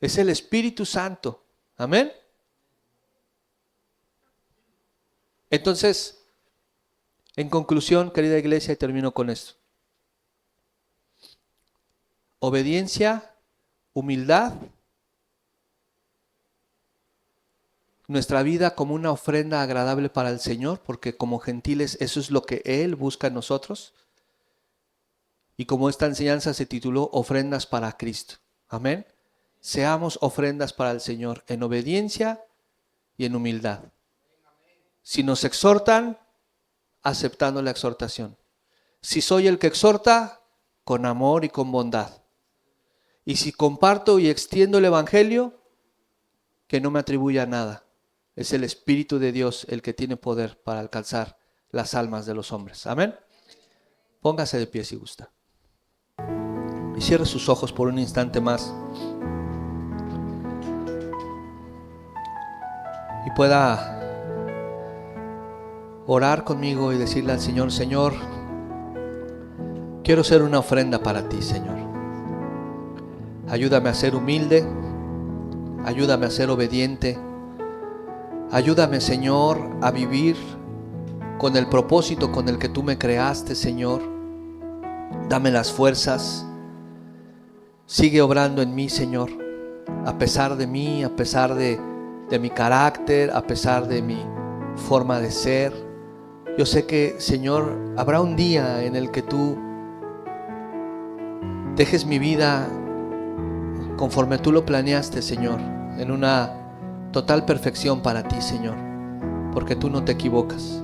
Es el Espíritu Santo. Amén. Entonces, en conclusión, querida iglesia, y termino con esto. Obediencia, humildad, nuestra vida como una ofrenda agradable para el Señor, porque como gentiles eso es lo que Él busca en nosotros. Y como esta enseñanza se tituló Ofrendas para Cristo. Amén. Seamos ofrendas para el Señor en obediencia y en humildad. Si nos exhortan, aceptando la exhortación. Si soy el que exhorta, con amor y con bondad. Y si comparto y extiendo el Evangelio, que no me atribuya nada. Es el Espíritu de Dios el que tiene poder para alcanzar las almas de los hombres. Amén. Póngase de pie si gusta. Y cierre sus ojos por un instante más. Y pueda orar conmigo y decirle al Señor, Señor, quiero ser una ofrenda para ti, Señor. Ayúdame a ser humilde, ayúdame a ser obediente, ayúdame, Señor, a vivir con el propósito con el que tú me creaste, Señor. Dame las fuerzas, sigue obrando en mí, Señor, a pesar de mí, a pesar de mi carácter, a pesar de mi forma de ser. Yo sé que, Señor, habrá un día en el que tú dejes mi vida conforme tú lo planeaste, Señor, en una total perfección para ti, Señor, porque tú no te equivocas.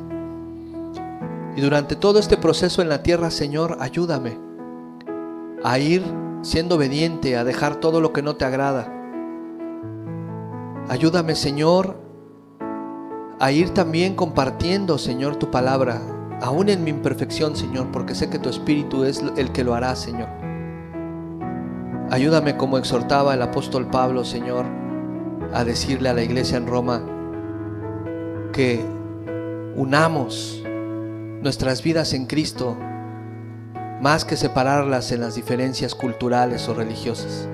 Y durante todo este proceso en la tierra, Señor, ayúdame a ir siendo obediente, a dejar todo lo que no te agrada. Ayúdame, Señor, a ir también compartiendo, Señor, tu palabra, aún en mi imperfección, Señor, porque sé que tu Espíritu es el que lo hará, Señor. Ayúdame, como exhortaba el apóstol Pablo, Señor, a decirle a la iglesia en Roma que unamos nuestras vidas en Cristo más que separarlas en las diferencias culturales o religiosas,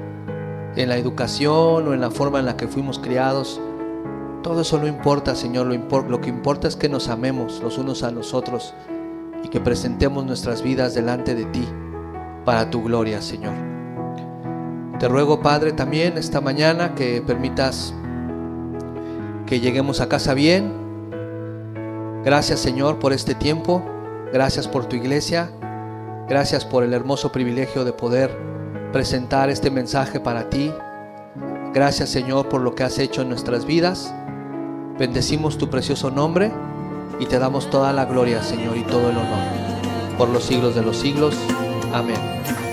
en la educación o en la forma en la que fuimos criados. Todo eso no importa, Señor. Lo que importa es que nos amemos los unos a los otros y que presentemos nuestras vidas delante de ti para tu gloria, Señor. Te ruego, Padre, también esta mañana que permitas que lleguemos a casa bien. Gracias, Señor, por este tiempo. Gracias por tu iglesia. Gracias por el hermoso privilegio de poder presentar este mensaje para ti. Gracias, Señor, por lo que has hecho en nuestras vidas. Bendecimos tu precioso nombre y te damos toda la gloria, Señor, y todo el honor por los siglos de los siglos. Amén.